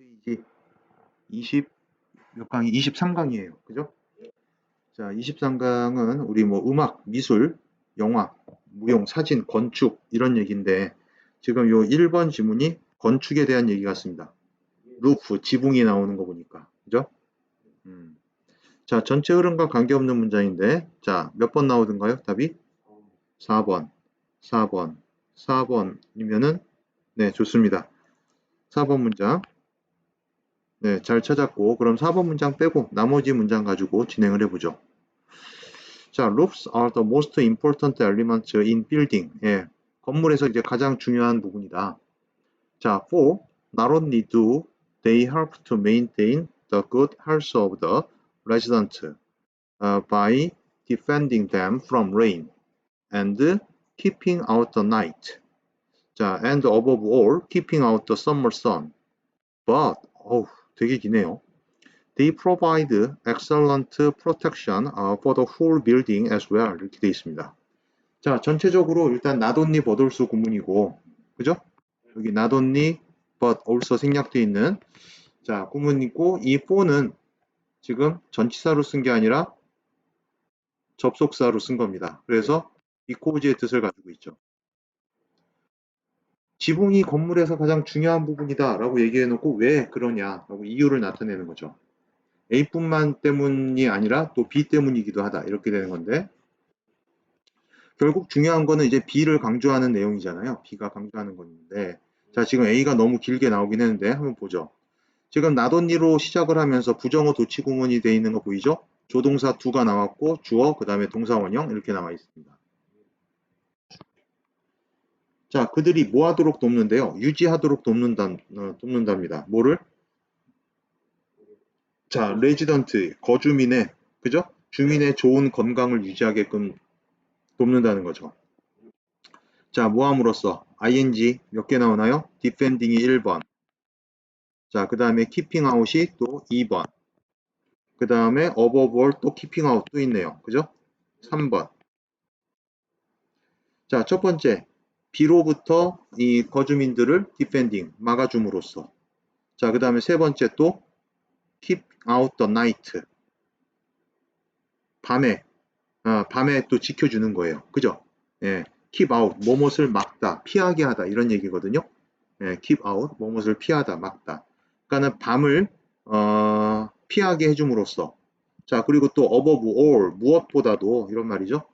페이지 20 몇 강이 23강이에요. 그죠? 자, 23강은 우리 뭐 음악, 미술, 영화, 무용, 사진, 건축 이런 얘기인데 지금 요 1번 지문이 건축에 대한 얘기 같습니다. 루프, 지붕이 나오는 거 보니까. 그죠? 자, 전체 흐름과 관계없는 문장인데 자, 몇 번 나오던가요? 답이 4번. 4번. 4번이면은 네, 좋습니다. 4번 문장. 네, 잘 찾았고 그럼 4번 문장 빼고 나머지 문장 가지고 진행을 해보죠. 자, roofs are the most important element in building. 예, 건물에서 이제 가장 중요한 부분이다. 자, for not only do they help to maintain the good health of the resident by defending them from rain and keeping out the night. 자, and above all, keeping out the summer sun. But, 되게 기네요. They provide excellent protection for the whole building as well. 이렇게 되어 있습니다. 자, 전체적으로 일단 not only but also 구문이고, 그죠? 여기 not only but also 생략되어 있는 자, 구문이고 이 for는 지금 전치사로 쓴 게 아니라 접속사로 쓴 겁니다. 그래서 because의 뜻을 가지고 있죠. 지붕이 건물에서 가장 중요한 부분이다 라고 얘기해 놓고 왜 그러냐 라고 이유를 나타내는 거죠. A뿐만 때문이 아니라 또 B 때문이기도 하다 이렇게 되는 건데 결국 중요한 거는 이제 B를 강조하는 내용이잖아요. B가 강조하는 건데 자 지금 A가 너무 길게 나오긴 했는데 한번 보죠. 지금 not only로 시작을 하면서 부정어 도치 구문이 되어 있는 거 보이죠? 조동사 do가 나왔고 주어 그 다음에 동사 원형 이렇게 나와 있습니다. 자 그들이 뭐 하도록 돕는데요? 유지하도록 돕는답니다. 뭐를? 자 레지던트 거주민의 그죠? 주민의 좋은 건강을 유지하게끔 돕는다는 거죠. 자, 뭐함으로써 ing 몇 개 나오나요? defending이 1번. 자, 그 다음에 keeping out이 또 2번. 그 다음에 above all 또 keeping out 또 있네요. 그죠? 3번. 자, 첫 번째. B로부터 이 거주민들을 defending, 막아줌으로써. 자, 그 다음에 세 번째 또 keep out the night. 밤에 또 지켜주는 거예요. 그죠? 예, keep out, 뭐뭇을 막다, 피하게 하다 이런 얘기거든요. 예, keep out, 뭐뭇을 피하다, 막다. 그러니까는 밤을 피하게 해줌으로써. 자, 그리고 또 above all, 무엇보다도 이런 말이죠.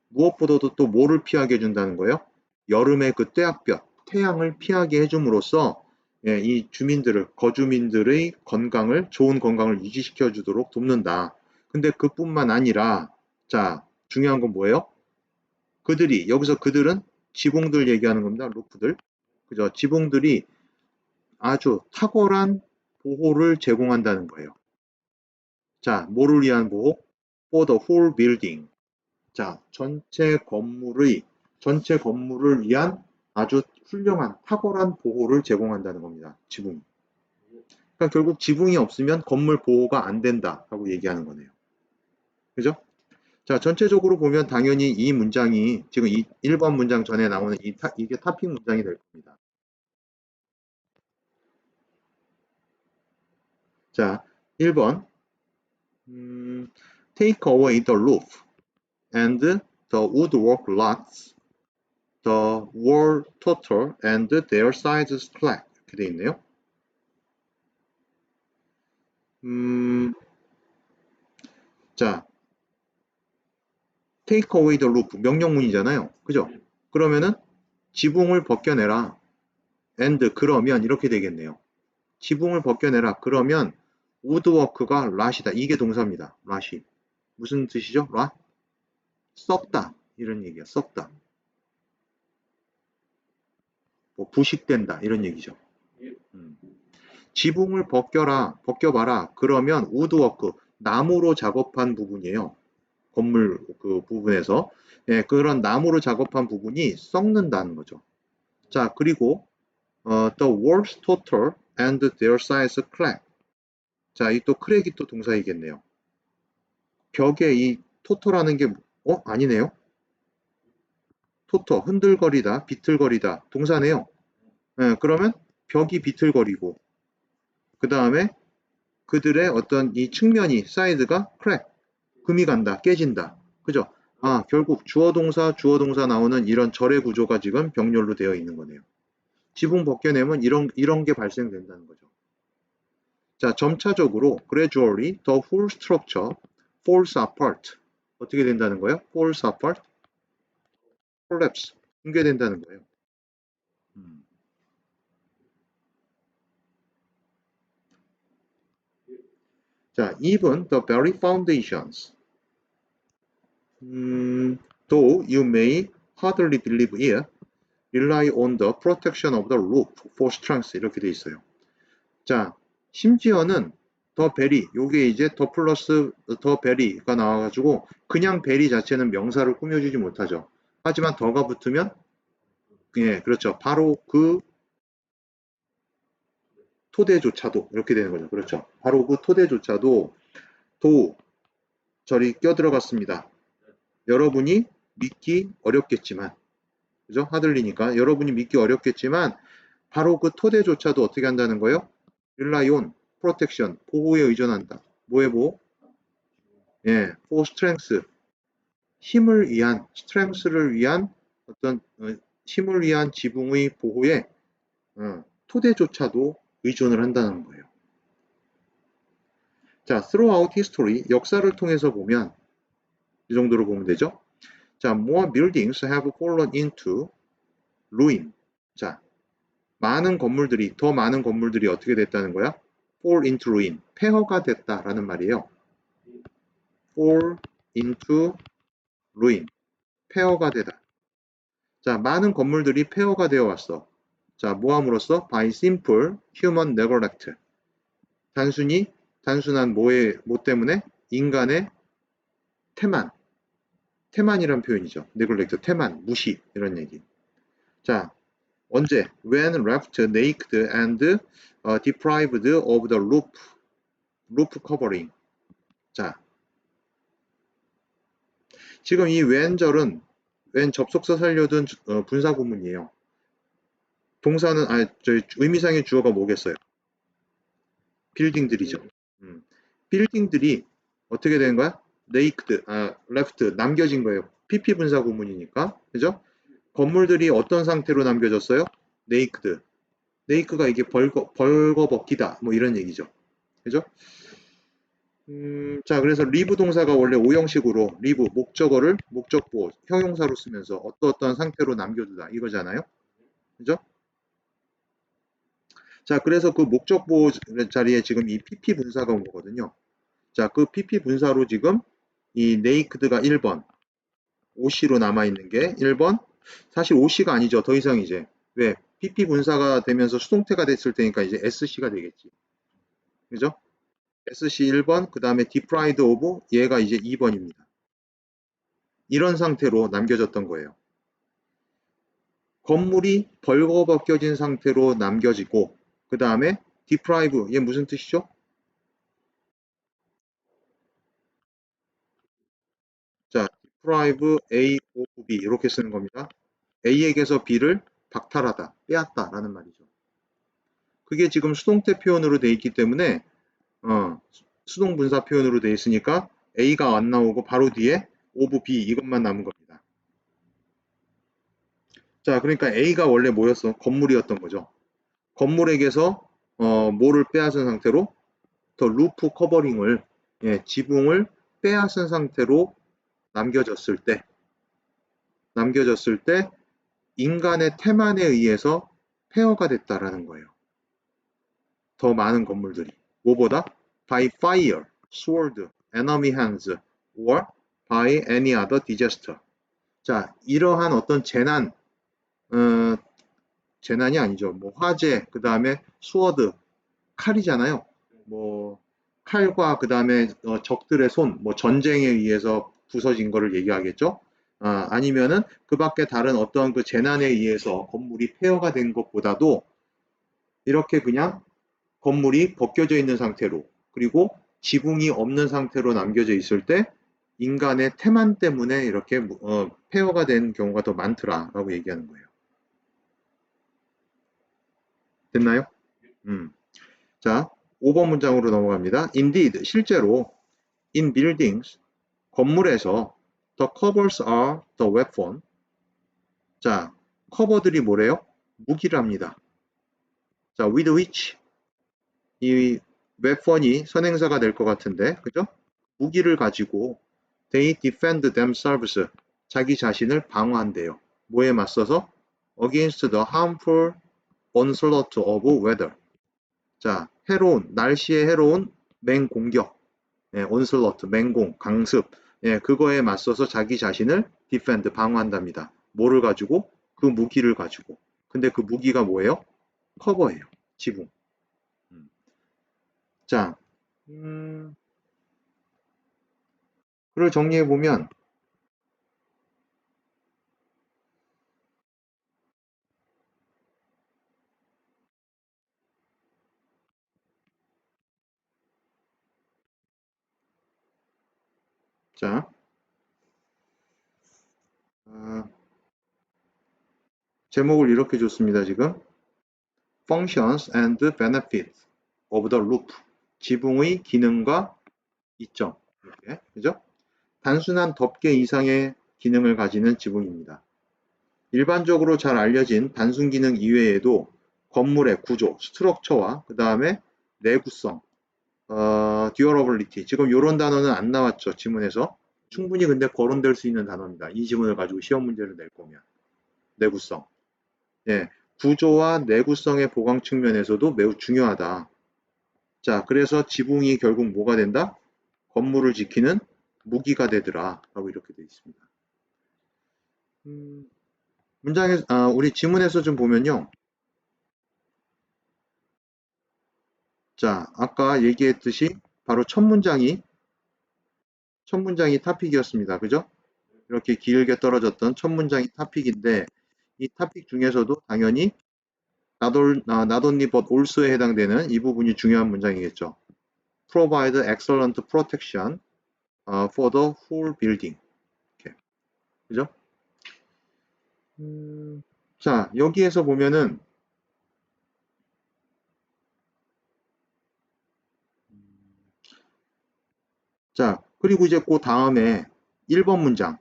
무엇보다도 또 뭐를 피하게 해준다는 거예요? 여름의 그 떼약볕, 태양을 피하게 해줌으로써 예, 이 주민들을, 거주민들의 건강을, 좋은 건강을 유지시켜 주도록 돕는다. 근데 그뿐만 아니라 자, 중요한 건 뭐예요? 그들이, 여기서 그들은 지붕들 얘기하는 겁니다. 루프들. 그죠? 지붕들이 아주 탁월한 보호를 제공한다는 거예요. 자, 뭐를 위한 보호? For the whole building. 자, 전체 건물을 위한 아주 훌륭한, 탁월한 보호를 제공한다는 겁니다. 지붕이. 그러니까 결국 지붕이 없으면 건물 보호가 안 된다라고 얘기하는 거네요. 그죠? 자, 전체적으로 보면 당연히 이 문장이 지금 1번 문장 전에 나오는 이게 타핑 문장이 될 겁니다. 자, 1번. Take away the roof and the woodwork lots, the wall total and their sizes flat. 이렇게 돼 있네요. 자, take away the roof 명령문이잖아요. 그죠? 그러면은 지붕을 벗겨내라. and 그러면 이렇게 되겠네요. 지붕을 벗겨내라. 그러면 woodwork가 rot이다. 이게 동사입니다. rot이. 무슨 뜻이죠? rot? 썩다. 이런 얘기야. 썩다. 뭐 부식된다. 이런 얘기죠. 지붕을 벗겨봐라. 그러면 woodwork, 나무로 작업한 부분이에요. 건물 그 부분에서. 예, 그런 나무로 작업한 부분이 썩는다는 거죠. 자, 그리고 the walls total and their size crack. 자, 이 또 크랙이 또 동사이겠네요. 벽에 이 토토라는 게 아니네요. 토토 흔들거리다, 비틀거리다 동사네요. 예, 그러면 벽이 비틀거리고 그 다음에 그들의 어떤 이 측면이 사이드가 크랙, 금이 간다, 깨진다. 그죠? 아, 결국 주어 동사 나오는 이런 절의 구조가 지금 병렬로 되어 있는 거네요. 지붕 벗겨내면 이런 게 발생된다는 거죠. 자, 점차적으로 gradually the whole structure falls apart. 어떻게 된다는 거예요? falls apart, collapse, 붕괴된다는 거예요. 자, even the very foundations. Though you may hardly believe it, rely on the protection of the roof for strength. 이렇게 돼 있어요. 자, 심지어는 더 베리, 요게 이제 더 플러스 더 베리가 나와가지고 그냥 베리 자체는 명사를 꾸며주지 못하죠. 하지만 더가 붙으면 예, 그렇죠. 바로 그 토대조차도 이렇게 되는 거죠. 그렇죠. 바로 그 토대조차도 도 절이 껴들어갔습니다. 여러분이 믿기 어렵겠지만, 그죠? 하들리니까 여러분이 믿기 어렵겠지만 바로 그 토대조차도 어떻게 한다는 거예요? rely on, protection, 보호에 의존한다. 뭐에 보호? 예, for strength, 힘을 위한, strength를 위한 어떤 힘을 위한 지붕의 보호에 토대조차도 의존을 한다는 거예요. 자, throughout history, 역사를 통해서 보면 이 정도로 보면 되죠. 자, more buildings have fallen into ruin. 자, 더 많은 건물들이 어떻게 됐다는 거야? fall into ruin, 폐허가 됐다라는 말이에요. fall into ruin, 폐허가 되다. 자, 많은 건물들이 폐허가 되어 왔어. 자, 뭐함으로써? by simple human neglect. 단순한 뭐 때문에? 인간의 태만이란 표현이죠. neglect, 태만, 무시, 이런 얘기. 자, 언제? when left naked and deprived of the roof covering. 자, 지금 이 when절은 when 접속사 살려둔 분사 구문이에요. 동사는 의미상의 주어가 뭐겠어요? 빌딩들이죠. 빌딩들이 어떻게 되는 거야? naked, left, 남겨진 거예요. PP 분사 구문이니까. 그죠? 건물들이 어떤 상태로 남겨졌어요? naked. naked가 이게 벌거벗기다. 뭐 이런 얘기죠. 그죠? 자, 그래서 live 동사가 원래 오형식으로 live, 목적보, 형용사로 쓰면서 어떠한 상태로 남겨두다. 이거잖아요. 그죠? 자, 그래서 그 목적보 자리에 지금 이 PP 분사가 온 거거든요. 자, 그 PP 분사로 지금 이 naked가 1번, OC로 남아있는 게 1번, 사실 OC가 아니죠. 더 이상 이제. 왜? PP 분사가 되면서 수동태가 됐을 테니까 이제 SC가 되겠지. 그죠? SC 1번, 그 다음에 deprived of, 얘가 이제 2번입니다. 이런 상태로 남겨졌던 거예요. 건물이 벌거벗겨진 상태로 남겨지고, 그 다음에 deprive, 얘 무슨 뜻이죠? 자, deprive A of B 이렇게 쓰는 겁니다. A에게서 B를 박탈하다, 빼앗다라는 말이죠. 그게 지금 수동태 표현으로 돼 있기 때문에 수동분사 표현으로 돼 있으니까 A가 안 나오고 바로 뒤에 of B 이것만 남은 겁니다. 자, 그러니까 A가 원래 뭐였어? 건물이었던 거죠. 건물에게서 뭐를 빼앗은 상태로 더 루프 커버링을 지붕을 빼앗은 상태로 남겨졌을 때 인간의 태만에 의해서 폐허가 됐다라는 거예요. 더 많은 건물들이 뭐보다? by fire, sword, enemy hands, or by any other disaster. 자, 이러한 어떤 재난이 아니죠. 뭐 화재, 그 다음에 스워드, 칼이잖아요. 뭐 칼과 그 다음에 적들의 손, 뭐 전쟁에 의해서 부서진 거를 얘기하겠죠. 아니면은 그 밖에 다른 어떤 그 재난에 의해서 건물이 폐허가 된 것보다도 이렇게 그냥 건물이 벗겨져 있는 상태로 그리고 지붕이 없는 상태로 남겨져 있을 때 인간의 태만 때문에 이렇게 폐허가 된 경우가 더 많더라라고 얘기하는 거예요. 됐나요? 자, 5번 문장으로 넘어갑니다. Indeed, 실제로 in buildings, 건물에서 the covers are the weapon. 자, 커버들이 뭐래요? 무기랍니다. 자, with which 이 weapon이 선행사가 될 것 같은데, 그죠? 무기를 가지고 they defend themselves, 자기 자신을 방어한대요. 뭐에 맞서서? against the harmful onslaught of weather. 자, 해로운, 날씨의 해로운 맹공격, 예, onslaught, 맹공, 강습, 예, 그거에 맞서서 자기 자신을 defend, 방어한답니다. 뭐를 가지고? 그 무기를 가지고. 근데 그 무기가 뭐예요? 커버예요. 지붕. 자, 그걸 정리해보면, 자, 어, 제목을 이렇게 줬습니다, 지금. Functions and benefits of the roof. 지붕의 기능과 이점. 이렇게, 그죠? 단순한 덮개 이상의 기능을 가지는 지붕입니다. 일반적으로 잘 알려진 단순 기능 이외에도 건물의 구조, 스트럭처와 그 다음에 내구성, durability. 지금 이런 단어는 안 나왔죠, 지문에서. 충분히 근데 거론될 수 있는 단어입니다. 이 지문을 가지고 시험 문제를 낼 거면. 내구성. 예, 구조와 내구성의 보강 측면에서도 매우 중요하다. 자, 그래서 지붕이 결국 뭐가 된다? 건물을 지키는 무기가 되더라. 라고 이렇게 되어 있습니다. 문장에, 우리 지문에서 좀 보면요. 자, 아까 얘기했듯이 바로 첫 문장이 토픽이었습니다. 그죠? 이렇게 길게 떨어졌던 첫 문장이 토픽인데 이 토픽 중에서도 당연히 not only but also에 해당되는 이 부분이 중요한 문장이겠죠. Provide excellent protection for the whole building. 이렇게. 그죠? 자, 여기에서 보면은 자, 그리고 이제 그 다음에 1번 문장.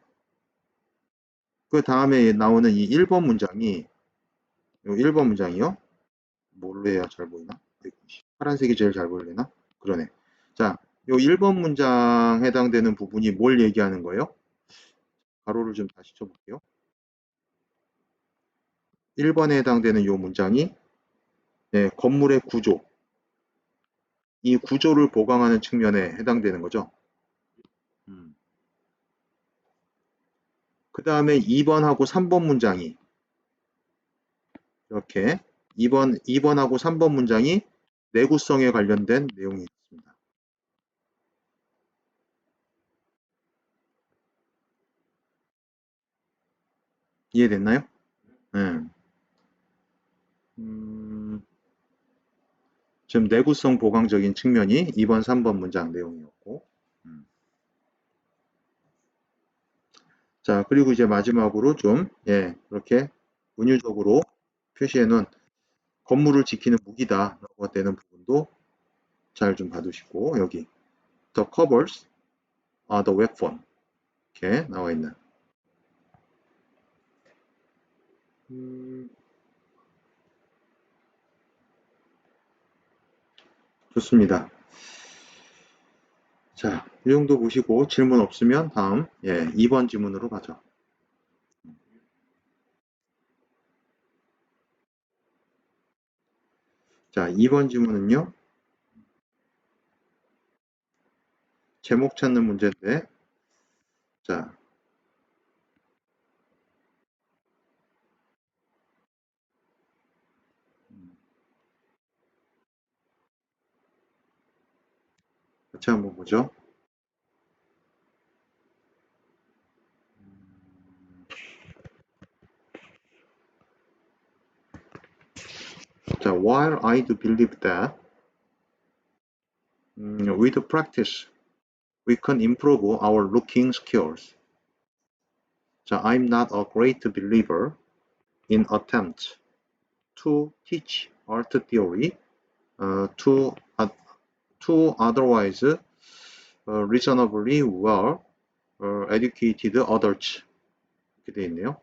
그 다음에 나오는 이 1번 문장이 1번 문장이요. 뭘로 해야 잘 보이나? 파란색이 제일 잘 보이려나? 그러네. 자, 요 1번 문장 해당되는 부분이 뭘 얘기하는 거예요? 가로를 좀 다시 쳐볼게요. 1번에 해당되는 요 문장이 네, 건물의 구조, 이 구조를 보강하는 측면에 해당되는 거죠. 그 다음에 2번하고 3번 문장이 이렇게 2번하고 3번 문장이 내구성에 관련된 내용이 있습니다. 이해됐나요? 네. 지금 내구성 보강적인 측면이 2번, 3번 문장 내용이었고 자, 그리고 이제 마지막으로 좀, 예, 이렇게 은유적으로 표시해 놓은 건물을 지키는 무기다라고 되는 부분도 잘 좀 봐두시고, 여기, the covers are the weapon. 이렇게 나와 있는. 좋습니다. 자, 이 정도 보시고 질문 없으면 다음, 예, 2번 지문으로 가죠. 자, 2번 지문은요, 제목 찾는 문제인데, 자, 같이 한번 보죠. 자, while I do believe that with practice we can improve our looking skills. 자, I'm not a great believer in attempts to teach art theory to to otherwise reasonably well educated adults. 이렇게 되어 있네요.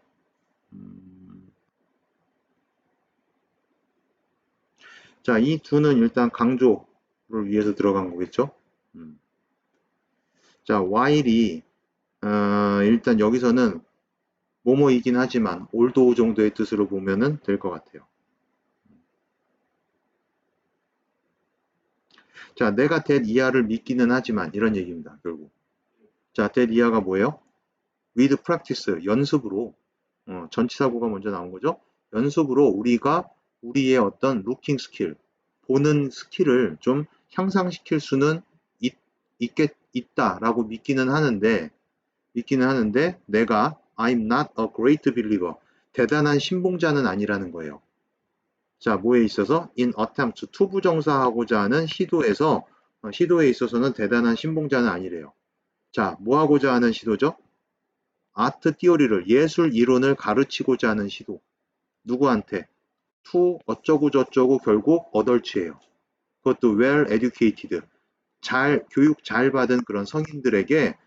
자, 이 do는 일단 강조를 위해서 들어간 거겠죠. 자, while이 일단 여기서는 뭐뭐이긴 하지만 although 정도의 뜻으로 보면은 될 것 같아요. 자, 내가 that 이하를 믿기는 하지만 이런 얘기입니다. 결국. 자, that 이하가 뭐예요? with practice, 연습으로 전치사구가 먼저 나온 거죠. 연습으로 우리가 우리의 어떤 looking 스킬, 보는 스킬을 좀 향상시킬 수는 있다라고 믿기는 하는데 내가 I'm not a great believer, 대단한 신봉자는 아니라는 거예요. 자, 뭐에 있어서 in attempt, 투부정사하고자 하는 시도에 있어서는 대단한 신봉자는 아니래요. 자, 뭐 하고자 하는 시도죠? 아트 티오리를, 예술 이론을 가르치고자 하는 시도. 누구한테? to 어쩌고 저쩌고 결국 어덜츠예요. 그것도 well educated, 교육 잘 받은 그런 성인들에게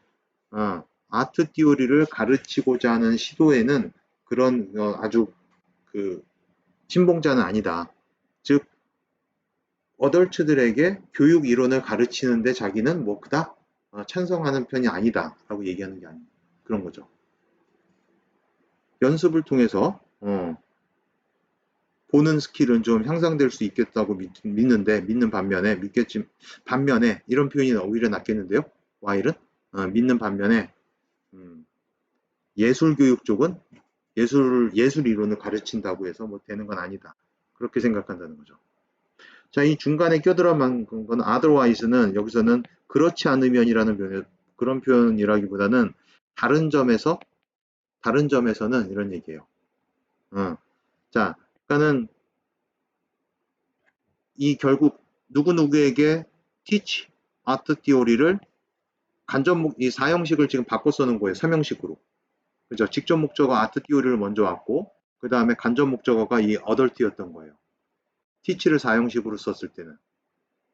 아트 티오리를 가르치고자 하는 시도에는 그런 아주 신봉자는 아니다. 즉 어덜츠들에게 교육 이론을 가르치는데 자기는 뭐 그닥 찬성하는 편이 아니다 라고 얘기하는 게 아니에요. 그런 거죠. 연습을 통해서 보는 스킬은 좀 향상될 수 있겠다고 믿는 반면에 이런 표현이 오히려 낫겠는데요. while은 믿는 반면에 예술 교육 쪽은 예술 이론을 가르친다고 해서 뭐 되는 건 아니다. 그렇게 생각한다는 거죠. 자, 이 중간에 껴들어간 건 otherwise는 여기서는 그렇지 않으면이라는 그런 표현이라기보다는 다른 점에서는 이런 얘기예요. 자, 그러니까는 이 결국 누구누구에게 teach art theory를 이 4형식을 지금 바꿔 써는 거예요. 3형식으로. 그죠? 직접 목적어 art theory를 먼저 왔고 그 다음에 간접 목적어가 이 adult였던 거예요. teach를 4형식으로 썼을 때는.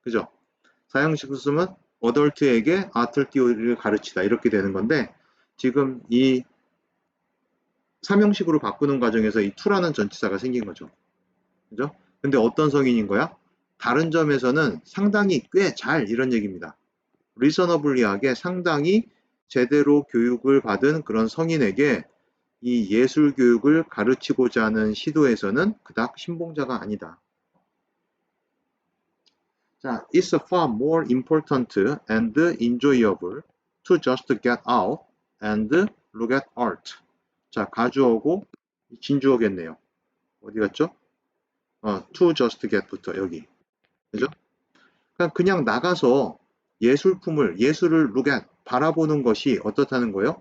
그죠? 4형식으로 쓰면 adult에게 art theory를 가르치다 이렇게 되는 건데 지금 이 3형식으로 바꾸는 과정에서 이 to라는 전치사가 생긴 거죠. 그죠? 근데 어떤 성인인 거야? 다른 점에서는 상당히 꽤 잘 이런 얘기입니다. reasonably하게 상당히 제대로 교육을 받은 그런 성인에게 이 예술 교육을 가르치고자 하는 시도에서는 그닥 신봉자가 아니다. 자, it's far more important and enjoyable to just get out and look at art. 자, 가주어고 진주어겠네요. 어디 갔죠? to just get부터 여기. 그죠? 그냥 나가서 예술을 look at, 바라보는 것이 어떻다는 거예요?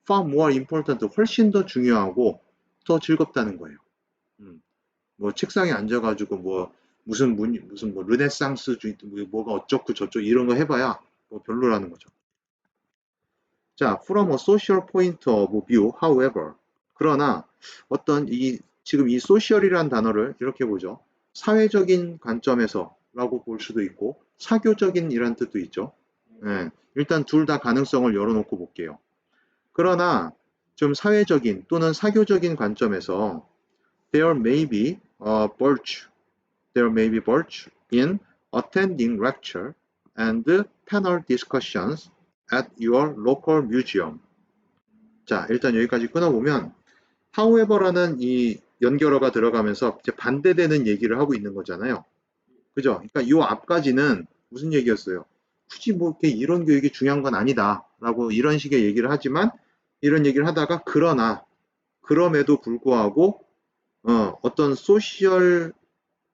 far more important, 훨씬 더 중요하고 더 즐겁다는 거예요. 뭐 책상에 앉아가지고 무슨 뭐 르네상스 뭐가 어쩌고 저쩌고 이런 거 해봐야 뭐 별로라는 거죠. 자, from a social point of view, however, 그러나 지금 이 social이라는 단어를 이렇게 보죠. 사회적인 관점에서라고 볼 수도 있고 사교적인이란 뜻도 있죠. 네, 일단 둘 다 가능성을 열어놓고 볼게요. 그러나 좀 사회적인 또는 사교적인 관점에서 there may be virtue in attending lecture and panel discussions at your local museum. 자, 일단 여기까지 끊어보면 however라는 이 연결어가 들어가면서 이제 반대되는 얘기를 하고 있는 거잖아요. 그죠? 그러니까 이 앞까지는 무슨 얘기였어요? 굳이 뭐 이렇게 이런 교육이 중요한 건 아니다 라고 이런 식의 얘기를 하지만 이런 얘기를 하다가 그럼에도 불구하고 어떤 소시얼적인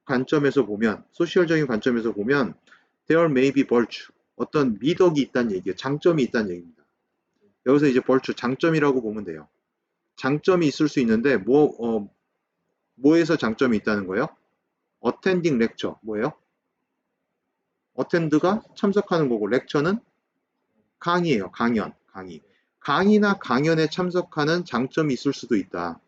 관점에서 보면 there may be virtue, 어떤 미덕이 있다는 얘기예요. 장점이 있다는 얘기입니다. 여기서 이제 virtue, 장점이라고 보면 돼요. 장점이 있을 수 있는데 뭐에서 장점이 있다는 거예요? attending lecture, 뭐예요? attend가 참석하는 거고 lecture는 강의예요. 강의. 강의나 강연에 참석하는 장점이 있을 수도 있다.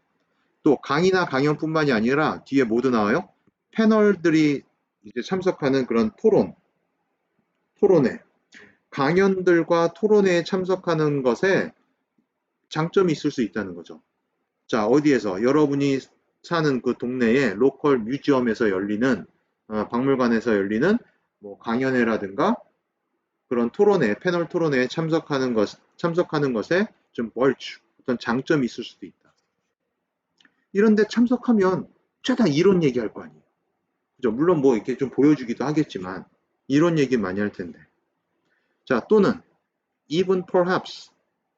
또 강의나 강연뿐만이 아니라 뒤에 모두 나와요. 패널들이 이제 참석하는 그런 토론, 토론회. 강연들과 토론회에 참석하는 것에 장점이 있을 수 있다는 거죠. 자, 어디에서? 여러분이 사는 그 동네에 로컬 뮤지엄에서 열리는, 박물관에서 열리는 뭐 강연회라든가 그런 토론회, 패널 토론회에 참석하는 것에 좀 어떤 장점이 있을 수도 있다. 이런데 참석하면 죄다 이론 얘기할 거 아니에요. 그죠? 물론 뭐 이렇게 좀 보여주기도 하겠지만 이런 얘기 많이 할 텐데. 자, 또는 even perhaps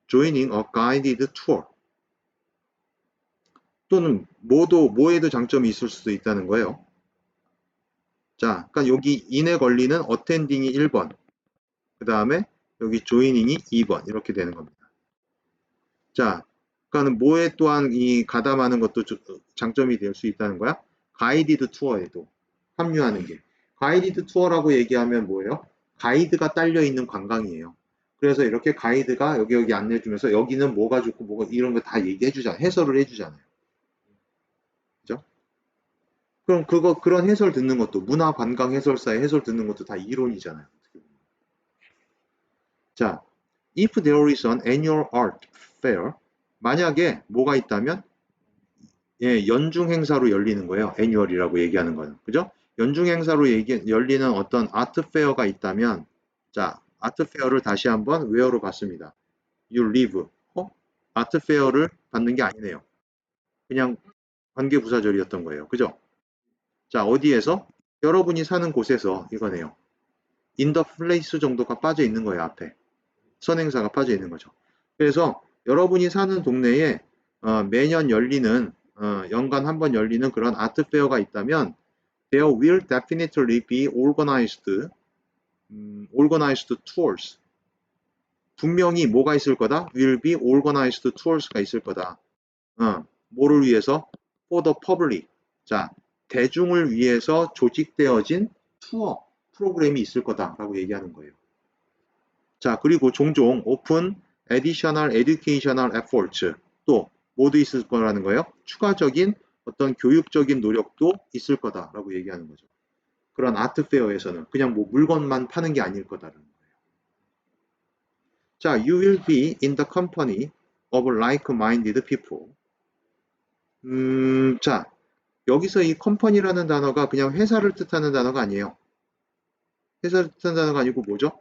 joining a guided tour. 또는 뭐에도 장점이 있을 수도 있다는 거예요. 자, 그러니까 여기 in에 걸리는 attending이 1번, 그 다음에 여기 joining이 2번 이렇게 되는 겁니다. 자, 그러니까 뭐에 또한 이 가담하는 것도 장점이 될 수 있다는 거야. 가이디드 투어에도 합류하는 게. 가이디드 투어라고 얘기하면 뭐예요? 가이드가 딸려 있는 관광이에요. 그래서 이렇게 가이드가 여기 안내해주면서 여기는 뭐가 좋고 뭐가 이런 거 다 얘기해주잖아요. 해설을 해주잖아요. 그죠? 그럼 그런 해설 듣는 것도 문화관광 해설사의 해설 듣는 것도 다 이론이잖아요. 자, if there is an annual art fair, 만약에 뭐가 있다면 예, 연중 행사로 열리는 거예요. 애뉴얼이라고 얘기하는 거는. 그죠? 연중 행사로 열리는 어떤 아트 페어가 있다면, 자, 아트 페어를 다시 한번 웨어로 봤습니다. You live. 아트 페어를 받는 게 아니네요. 그냥 관계부사절이었던 거예요. 그죠? 자, 어디에서? 여러분이 사는 곳에서 이거네요. in the place 정도가 빠져 있는 거예요. 앞에. 선행사가 빠져 있는 거죠. 그래서 여러분이 사는 동네에 매년 열리는 연간 한 번 열리는 그런 아트 페어가 있다면 there will definitely be organized tours. 분명히 뭐가 있을 거다? will be organized tours가 있을 거다. 뭐를 위해서? for the public. 자, 대중을 위해서 조직되어진 투어 프로그램이 있을 거다라고 얘기하는 거예요. 자, 그리고 종종 open additional educational efforts 또 모두 있을 거라는 거예요. 추가적인 어떤 교육적인 노력도 있을 거다라고 얘기하는 거죠. 그런 아트 페어에서는 그냥 뭐 물건만 파는 게 아닐 거다라는 거예요. 자, you will be in the company of like-minded people. 자, 여기서 이 컴퍼니라는 단어가 그냥 회사를 뜻하는 단어가 아니에요. 회사를 뜻하는 단어가 아니고 뭐죠?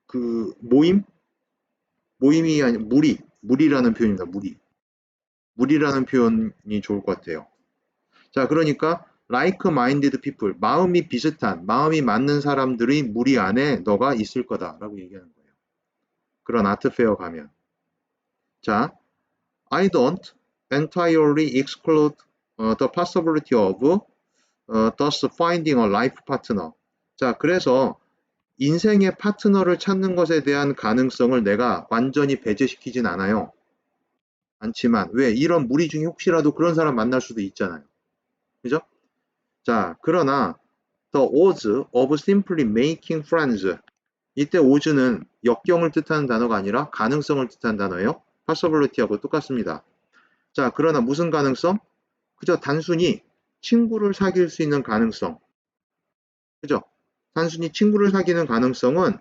그 모임이 아니 무리라는 표현입니다. 무리라는 표현이 좋을 것 같아요. 자, 그러니까 like-minded people, 마음이 비슷한, 마음이 맞는 사람들의 무리 안에 너가 있을 거다라고 얘기하는 거예요. 그런 아트 페어 가면. 자, I don't entirely exclude the possibility of thus finding a life partner. 자, 그래서 인생의 파트너를 찾는 것에 대한 가능성을 내가 완전히 배제시키진 않아요. 않지만 왜 이런 무리 중에 혹시라도 그런 사람 만날 수도 있잖아요. 그죠? 자, 그러나 the odds of simply making friends. 이때 odds는 역경을 뜻하는 단어가 아니라 가능성을 뜻하는 단어예요. possibility하고 똑같습니다. 자, 그러나 무슨 가능성? 그저 단순히 친구를 사귈 수 있는 가능성. 그죠? 단순히 친구를 사귀는 가능성은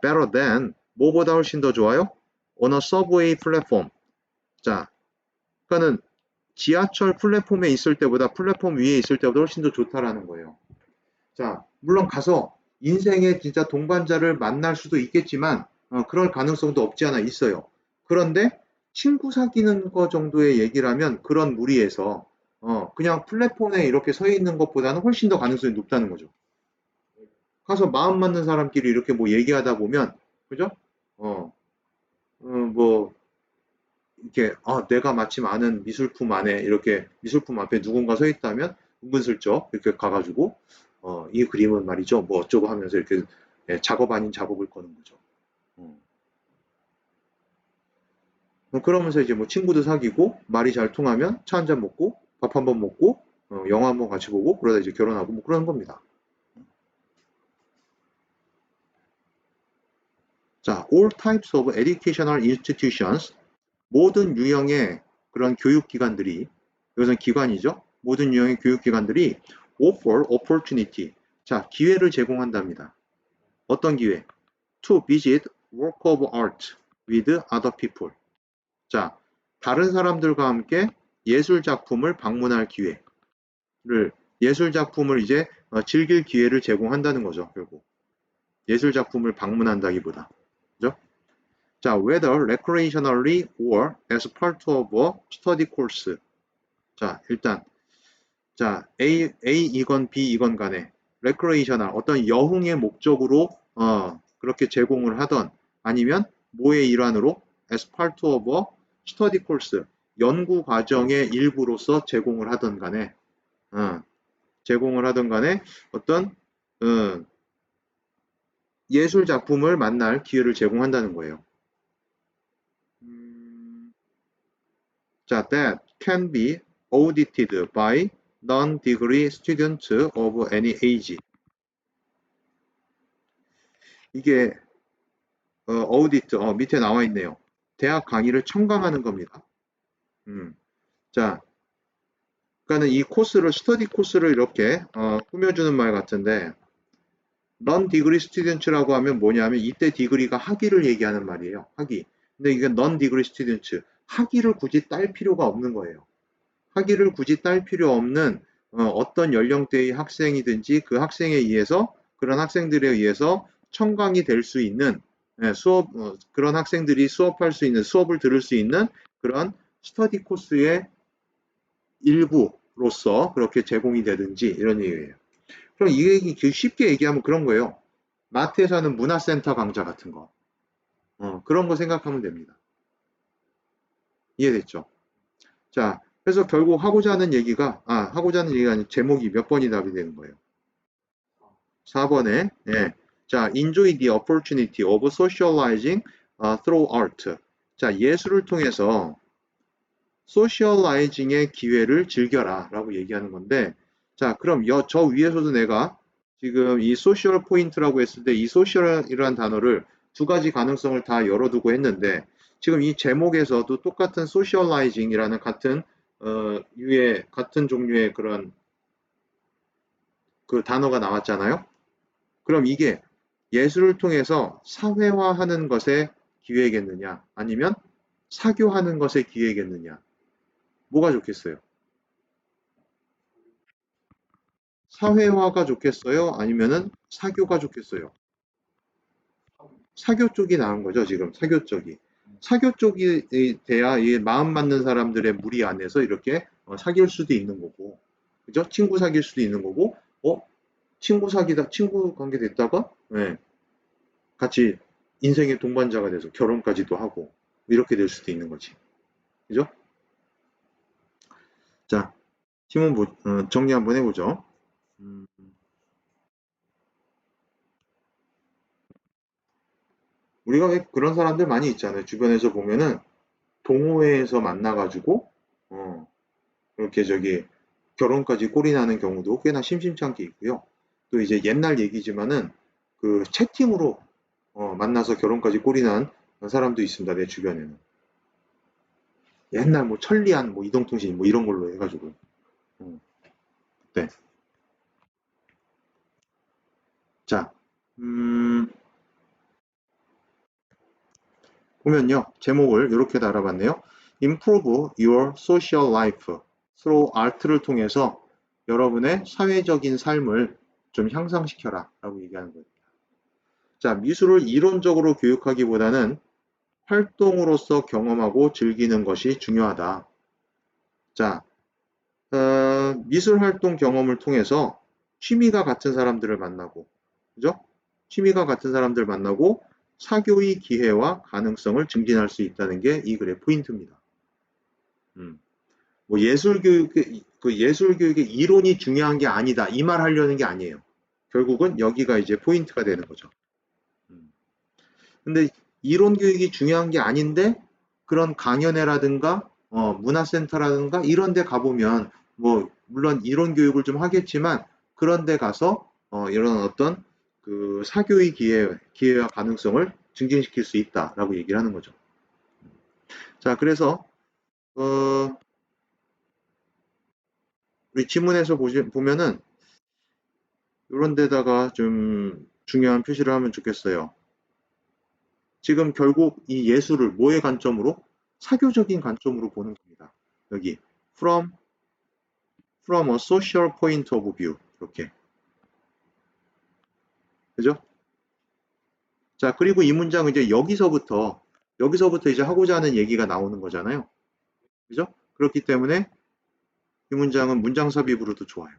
better than 뭐보다 훨씬 더 좋아요? on a subway platform. 자, 그러니까는 지하철 플랫폼에 있을 때보다 플랫폼 위에 있을 때보다 훨씬 더 좋다라는 거예요. 자, 물론 가서 인생의 진짜 동반자를 만날 수도 있겠지만 그럴 가능성도 없지 않아 있어요. 그런데 친구 사귀는 거 정도의 얘기를 하면 그런 무리에서 그냥 플랫폼에 이렇게 서 있는 것보다는 훨씬 더 가능성이 높다는 거죠. 가서 마음 맞는 사람끼리 이렇게 뭐 얘기하다 보면 그죠? 뭐 이렇게 내가 마침 아는 미술품 안에 이렇게 미술품 앞에 누군가 서 있다면 은근슬쩍 이렇게 가가지고 이 그림은 말이죠 뭐 어쩌고 하면서 이렇게 작업 아닌 작업을 거는 거죠. 그러면서 이제 뭐 친구도 사귀고 말이 잘 통하면 차 한잔 먹고 밥 한번 먹고 영화 한번 같이 보고 그러다 이제 결혼하고 뭐 그러는 겁니다. 자, all types of educational institutions 모든 유형의 그런 교육기관들이 이것은 기관이죠. 모든 유형의 교육기관들이 offer opportunity. 자, 기회를 제공한답니다. 어떤 기회? To visit work of art with other people. 자, 다른 사람들과 함께 예술 작품을 방문할 기회를, 예술 작품을 이제 즐길 기회를 제공한다는 거죠, 결국. 예술 작품을 방문한다기보다. 그죠? 자, whether recreationally or as part of a study course. 자, 일단 자, A이건 B이건 간에 recreational, 어떤 여흥의 목적으로 그렇게 제공을 하던, 아니면 뭐의 일환으로 as part of a study course, 연구 과정의 일부로서 제공을 하던 간에 제공을 하던 간에 어떤 예술 작품을 만날 기회를 제공한다는 거예요. 자, that can be audited by non-degree students of any age. 이게 audit, 밑에 나와 있네요. 대학 강의를 첨가하는 겁니다. 자, 그러니까는 이 코스를, 스터디 코스를 이렇게 꾸며주는 말 같은데, non-degree students라고 하면 뭐냐면 이때 디그리가 학위를 얘기하는 말이에요. 학위. 근데 이게 non-degree students, 학위를 굳이 딸 필요가 없는 거예요. 학위를 굳이 딸 필요 없는 어떤 연령대의 학생이든지 그 학생에 의해서, 그런 학생들에 의해서 청강이 될 수 있는 수업, 그런 학생들이 수업할 수 있는, 수업을 들을 수 있는 그런 스터디 코스의 일부로서 그렇게 제공이 되든지, 이런 얘기예요. 그럼 이 얘기 쉽게 얘기하면 그런 거예요. 마트에서 하는 문화센터 강좌 같은 거. 그런 거 생각하면 됩니다. 이해됐죠? 자, 그래서 결국 하고자 하는 얘기가 아니라 제목이 몇 번이 답이 되는 거예요. 4번에, 예. 자, enjoy the opportunity of socializing through art. 자, 예술을 통해서 socializing의 기회를 즐겨라 라고 얘기하는 건데, 자, 그럼 저 위에서도 내가 지금 이 social 포인트라고 했을 때 이 social이라는 단어를 두 가지 가능성을 다 열어두고 했는데, 지금 이 제목에서도 똑같은 socializing이라는 같은 같은 종류의 그런 그 단어가 나왔잖아요. 그럼 이게 예술을 통해서 사회화하는 것의 기회겠느냐, 아니면 사교하는 것의 기회겠느냐, 뭐가 좋겠어요? 사회화가 좋겠어요? 아니면은 사교가 좋겠어요? 사교 쪽이 나은 거죠, 지금. 사교 쪽이. 사교 쪽이 돼야 이 마음 맞는 사람들의 무리 안에서 이렇게 사귈 수도 있는 거고, 그죠? 친구 사귈 수도 있는 거고, 친구 관계 됐다가, 네, 같이 인생의 동반자가 돼서 결혼까지도 하고, 이렇게 될 수도 있는 거지. 그죠? 자, 정리 한번 해보죠. 음, 우리가 왜 그런 사람들 많이 있잖아요. 주변에서 보면은 동호회에서 만나가지고, 이렇게 결혼까지 꼴이 나는 경우도 꽤나 심심치 않게 있고요. 또 이제 옛날 얘기지만은 그 채팅으로 만나서 결혼까지 꼴이 난 사람도 있습니다. 내 주변에는. 옛날 뭐 천리안, 뭐 이동통신, 뭐 이런 걸로 해가지고. 네. 자, 보면요. 제목을 이렇게 달아봤네요. Improve your social life through art를 통해서 여러분의 사회적인 삶을 좀 향상시켜라 라고 얘기하는 거예요. 자, 미술을 이론적으로 교육하기보다는 활동으로서 경험하고 즐기는 것이 중요하다. 자, 미술 활동 경험을 통해서 취미가 같은 사람들을 만나고, 그죠? 취미가 같은 사람들을 만나고 사교의 기회와 가능성을 증진할 수 있다는 게 이 글의 포인트입니다. 뭐 예술 교육의 이론이 중요한 게 아니다. 이 말 하려는 게 아니에요. 결국은 여기가 이제 포인트가 되는 거죠. 근데 이론 교육이 중요한 게 아닌데 그런 강연회라든가 문화센터라든가 이런 데 가보면 뭐 물론 이론 교육을 좀 하겠지만 그런 데 가서 이런 어떤 그 사교의 기회와 가능성을 증진시킬 수 있다라고 얘기를 하는 거죠. 자, 그래서 우리 지문에서 보면은 이런 데다가 좀 중요한 표시를 하면 좋겠어요. 지금 결국 이 예술을 뭐의 관점으로? 사교적인 관점으로 보는 겁니다. 여기 from a social point of view 이렇게 그죠? 자 그리고 이 문장은 이제 여기서부터 이제 하고자 하는 얘기가 나오는 거잖아요. 그죠? 그렇기 때문에 이 문장은 문장 삽입으로도 좋아요.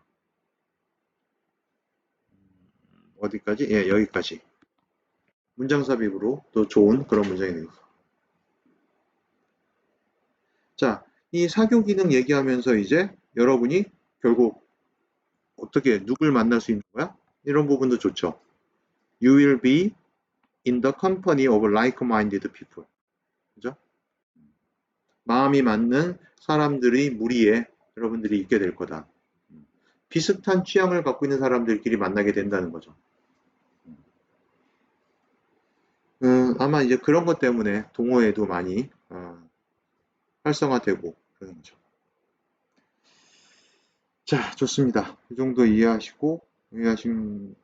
어디까지? 예, 여기까지. 문장 삽입으로 또 좋은 그런 문장이 되겠습니다. 자, 이 사교 기능 얘기하면서 이제 여러분이 결국 어떻게 누굴 만날 수 있는 거야? 이런 부분도 좋죠. You will be in the company of like-minded people. 그죠? 마음이 맞는 사람들의 무리에 여러분들이 있게 될 거다. 비슷한 취향을 갖고 있는 사람들끼리 만나게 된다는 거죠. 아마 이제 그런 것 때문에 동호회도 많이 활성화되고 그런 거죠. 자, 좋습니다. 이 정도 이해하신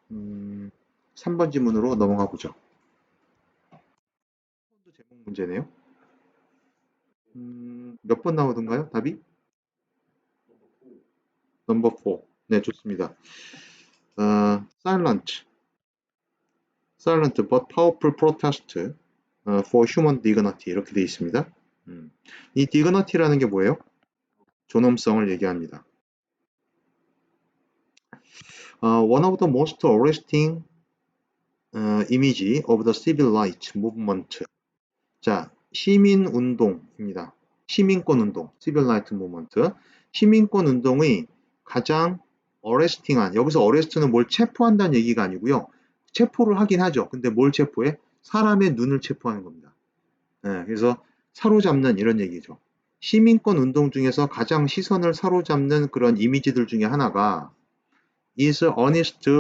3번 지문으로 넘어가 보죠. 제목 문제네요. 몇 번 나오던가요? 답이? 넘버 4. 네, 좋습니다. silent but powerful protest for human dignity 이렇게 되어 있습니다. 이 dignity라는 게 뭐예요? 존엄성을 얘기합니다. One of the most arresting image of the civil rights movement. 자, 시민운동입니다. 시민권운동, civil rights movement. 시민권운동의 가장 arresting한, 여기서 arrest는 뭘 체포한다는 얘기가 아니고요. 체포를 하긴 하죠. 근데 뭘 체포해? 사람의 눈을 체포하는 겁니다. 네, 그래서 사로잡는 이런 얘기죠. 시민권 운동 중에서 가장 시선을 사로잡는 그런 이미지들 중에 하나가 is honest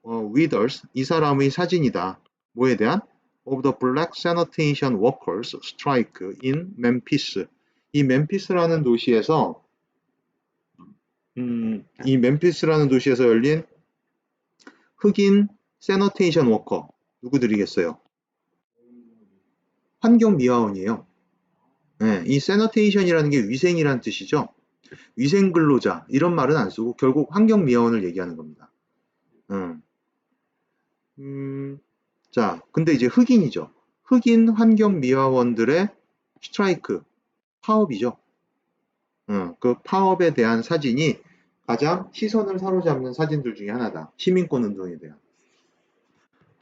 readers 이 사람의 사진이다. 뭐에 대한? of the black sanitation workers strike in Memphis. 이 멤피스라는 도시에서 이 멤피스라는 도시에서 열린 흑인 세너테이션 워커 누구들이겠어요? 환경미화원이에요. 네, 이 세너테이션이라는 게 위생이라는 뜻이죠. 위생근로자 이런 말은 안 쓰고 결국 환경미화원을 얘기하는 겁니다. 자, 근데 이제 흑인이죠. 흑인 환경미화원들의 스트라이크, 파업이죠. 그 파업에 대한 사진이 가장 시선을 사로잡는 사진들 중에 하나다. 시민권 운동에 대한.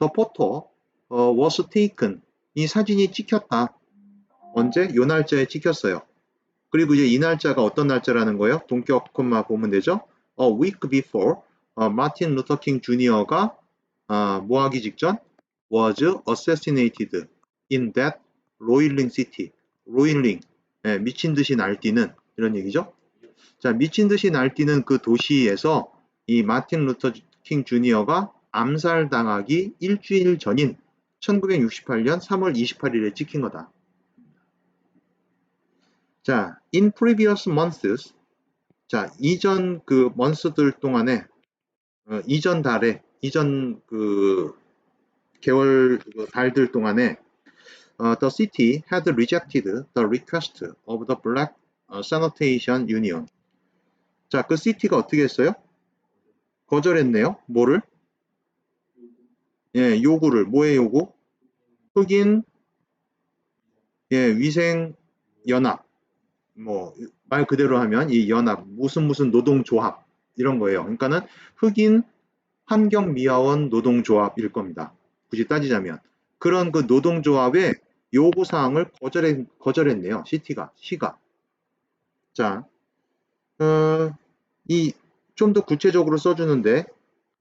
The photo was taken. 이 사진이 찍혔다. 언제? 요 날짜에 찍혔어요. 그리고 이제 이 날짜가 어떤 날짜라는 거예요? 동격 콤마 보면 되죠? A week before 마틴 루터 킹 주니어가 뭐 하기 직전? was assassinated in that roiling city. roiling 예, 미친 듯이 날뛰는 이런 얘기죠. 자, 미친 듯이 날뛰는 그 도시에서 이 마틴 루터 킹 주니어가 암살당하기 일주일 전인 1968년 3월 28일에 찍힌 거다. 자, in previous months 자, 이전 그 months들 동안에 이전 달에 이전 그 개월 그 달들 동안에 the city had rejected the request of the Black Sanitation Union. 자, 그 city가 어떻게 했어요? 거절했네요. 뭐를? 예, 요구를. 뭐의 요구? 흑인 예, 위생 연합. 뭐 말 그대로 하면 이 연합 무슨 노동조합 이런 거예요. 그러니까는 흑인 환경미화원 노동조합일 겁니다. 굳이 따지자면 그런 그 노동조합의 요구 사항을 거절했네요. 시가. 자, 이 좀 더 구체적으로 써주는데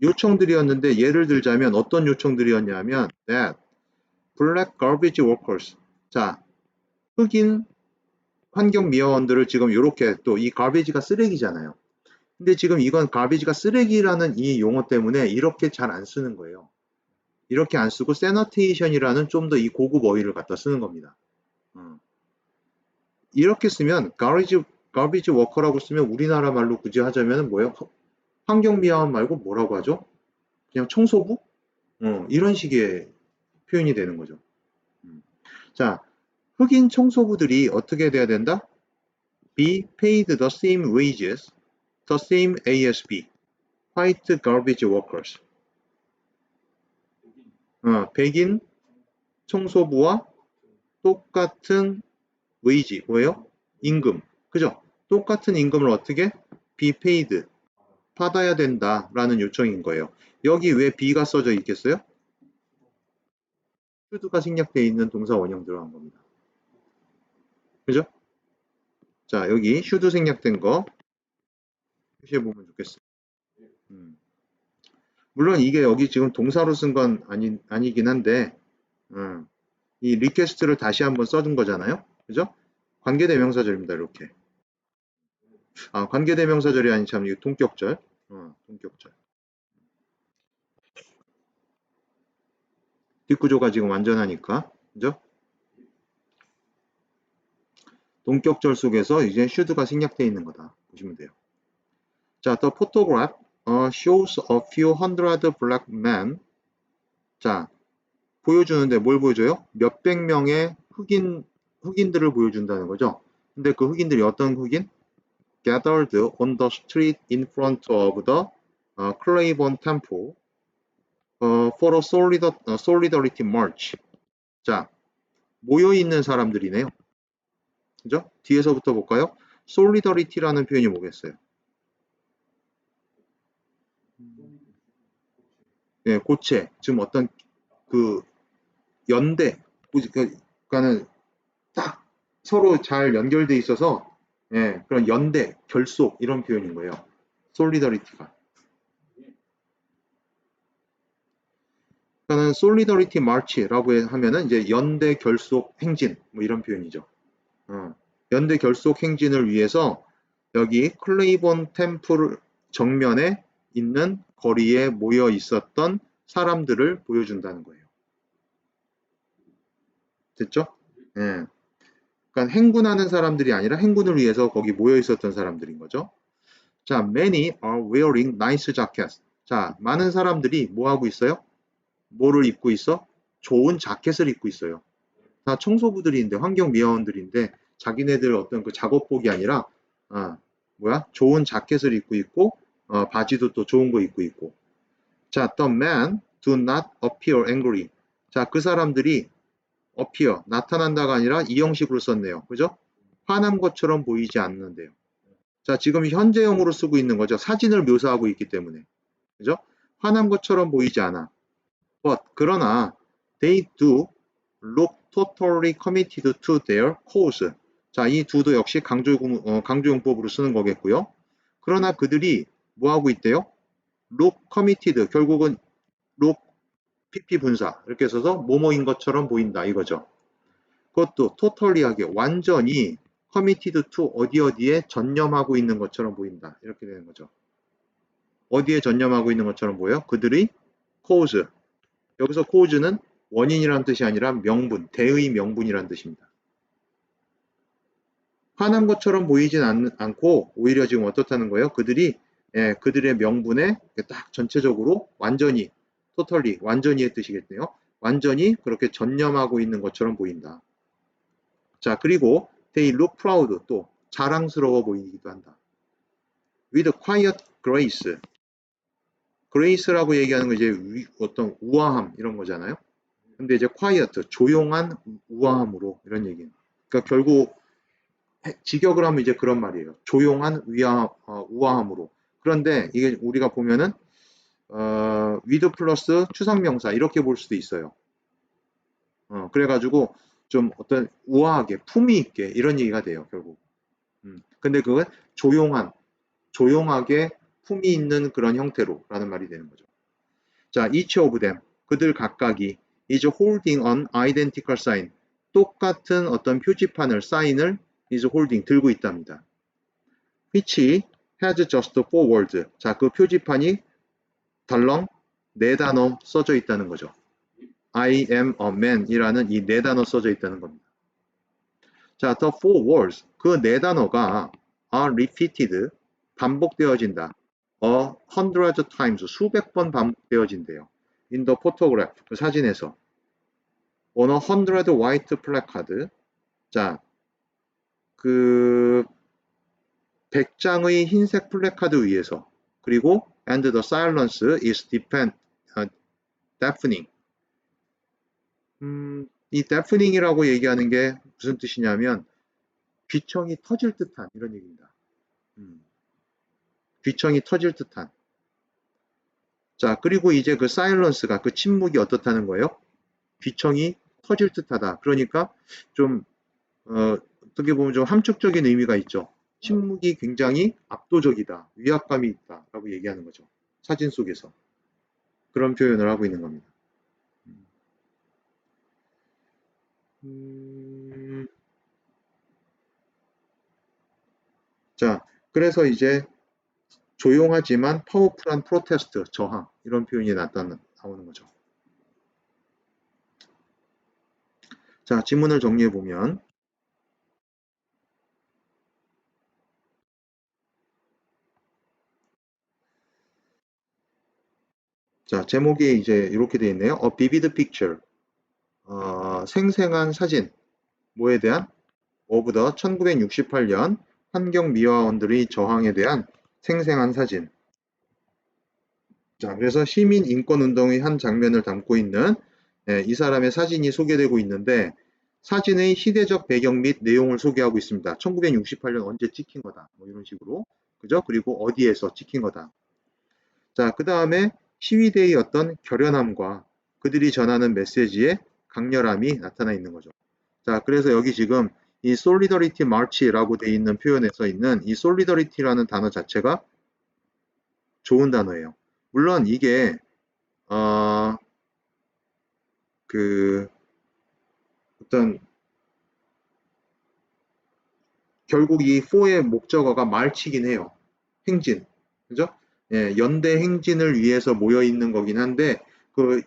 요청들이었는데 예를 들자면 어떤 요청들이었냐면 that black garbage workers 자 흑인 환경미화원들을 지금 이렇게 또 이 garbage가 쓰레기잖아요. 근데 지금 이건 garbage가 쓰레기라는 이 용어 때문에 이렇게 잘 안 쓰는 거예요. 이렇게 안 쓰고 sanitation이라는 좀 더 이 고급 어휘를 갖다 쓰는 겁니다. 이렇게 쓰면 garbage worker라고 쓰면 우리나라 말로 굳이 하자면 뭐예요? 환경미화원 말고 뭐라고 하죠? 그냥 청소부? 이런 식의 표현이 되는 거죠. 자, 흑인 청소부들이 어떻게 돼야 된다? Be paid the same wages, the same ASB, white garbage workers. 백인 청소부와 똑같은 wage, 뭐예요? 임금. 그죠? 똑같은 임금을 어떻게? Be paid, 받아야 된다라는 요청인 거예요. 여기 왜 be가 써져 있겠어요? should가 생략되어 있는 동사 원형 들어간 겁니다. 그죠? 자, 여기 should 생략된 거 표시해 보면 좋겠어요. 물론 이게 여기 지금 동사로 쓴 건 아니긴 한데, 이 request를 다시 한번 써준 거잖아요. 그죠? 관계대명사절입니다. 이렇게. 관계대명사절이 아닌 참, 이거 동격절. 동격절. 뒷구조가 지금 완전하니까. 그죠? 동격절 속에서 이제 should가 생략되어 있는 거다. 보시면 돼요. 자, the photograph shows a few hundred black men. 자, 보여주는데 뭘 보여줘요? 몇백 명의 흑인들을 보여준다는 거죠. 근데 그 흑인들이 어떤 흑인? Gathered on the street in front of the Claiborne Temple for a solidarity march. 자, 모여있는 사람들이네요. 그죠? 뒤에서부터 볼까요? solidarity라는 표현이 뭐겠어요? 네, 고체. 지금 어떤 그 연대, 그러니까는 딱 서로 잘 연결돼 있어서 그런 연대, 결속 이런 표현인 거예요. 솔리더리티가. 그러니까는 솔리더리티 마치라고 하면은 이제 연대 결속 행진 뭐 이런 표현이죠. 연대 결속 행진을 위해서 여기 클레이본 템플 정면에 있는 거리에 모여 있었던 사람들을 보여준다는 거예요. 됐죠? 예. 그러니까 행군하는 사람들이 아니라 행군을 위해서 거기 모여 있었던 사람들인 거죠. 자, many are wearing nice jackets. 자, 많은 사람들이 뭐 하고 있어요? 뭐를 입고 있어? 좋은 자켓을 입고 있어요. 다 청소부들인데, 환경미화원들인데, 자기네들 어떤 그 작업복이 아니라, 좋은 자켓을 입고 있고, 바지도 또 좋은 거 입고 있고. 자, the men do not appear angry. 자, 그 사람들이 appear, 나타난다가 아니라 이 형식으로 썼네요. 그죠? 화난 것처럼 보이지 않는데요. 자, 지금 현재형으로 쓰고 있는 거죠. 사진을 묘사하고 있기 때문에. 그죠? 화난 것처럼 보이지 않아. But, 그러나, they do look totally committed to their cause. 자, 이 do도 역시 강조용법으로 쓰는 거겠고요. 그러나 그들이 뭐 하고 있대요? look committed. 결국은 look pp 분사. 이렇게 써서 뭐뭐인 것처럼 보인다. 이거죠. 그것도 totally하게 완전히 committed to 어디에 전념하고 있는 것처럼 보인다. 이렇게 되는 거죠. 어디에 전념하고 있는 것처럼 보여요? 그들의 cause. 여기서 cause는 원인이라는 뜻이 아니라 명분, 대의 명분이라는 뜻입니다. 화난 것처럼 보이진 않고 오히려 지금 어떻다는 거예요? 그들의 명분에 딱 전체적으로 완전히, totally, 완전히의 뜻이겠네요. 완전히 그렇게 전념하고 있는 것처럼 보인다. 자, 그리고 they look proud, 또 자랑스러워 보이기도 한다. with quiet grace. grace라고 얘기하는 거 이제 어떤 우아함 이런 거잖아요. 근데 이제 quiet, 조용한 우아함으로 이런 얘기는. 그러니까 결국 직역을 하면 이제 그런 말이에요. 조용한 우아함으로. 그런데 이게 우리가 보면은 with 플러스 추상명사 이렇게 볼 수도 있어요. 그래가지고 좀 어떤 우아하게 품위 있게 이런 얘기가 돼요. 결국. 근데 그건 조용하게 품위 있는 그런 형태로 라는 말이 되는 거죠. 자, each of them, 그들 각각이 is holding an identical sign, 똑같은 어떤 표지판을, 사인을 is holding, 들고 있답니다. which has just four words. 자, 그 표지판이 덜렁 네 단어 써져 있다는 거죠. I am a man 이라는 이 네 단어 써져 있다는 겁니다. 자, the four words, 그 네 단어가 are repeated, 반복되어진다. hundred times 수백 번 반복되어진대요. in the photograph 그 사진에서 on a hundred white placard 자, 그 100장의 흰색 플래카드 위에서 그리고 and the silence is deafening 이 deafening이라고 얘기하는 게 무슨 뜻이냐면 귀청이 터질 듯한 이런 얘기입니다. 귀청이 터질 듯한 자 그리고 이제 그 silence가 그 침묵이 어떻다는 거예요? 귀청이 터질 듯하다. 그러니까 좀 어떻게 보면 좀 함축적인 의미가 있죠. 침묵이 굉장히 압도적이다. 위압감이 있다. 라고 얘기하는 거죠. 사진 속에서. 그런 표현을 하고 있는 겁니다. 자, 그래서 이제 조용하지만 파워풀한 프로테스트, 저항 이런 표현이 나오는 거죠. 자, 지문을 정리해 보면 자, 제목이 이제 이렇게 되어 있네요. A vivid picture. 생생한 사진. 뭐에 대한? of the 1968년 환경미화원들의 저항에 대한 생생한 사진. 자, 그래서 시민 인권 운동의 한 장면을 담고 있는 이 사람의 사진이 소개되고 있는데 사진의 시대적 배경 및 내용을 소개하고 있습니다. 1968년 언제 찍힌 거다. 뭐 이런 식으로. 그죠? 그리고 어디에서 찍힌 거다. 자, 그 다음에 시위대의 어떤 결연함과 그들이 전하는 메시지의 강렬함이 나타나 있는 거죠. 자, 그래서 여기 지금 이 솔리더리티 마치라고 돼 있는 표현에 써 있는 이 솔리더리티라는 단어 자체가 좋은 단어예요. 물론 이게 그 어떤 결국 이 4의 목적어가 말치긴 해요. 행진. 그죠? 예, 연대 행진을 위해서 모여 있는 거긴 한데 그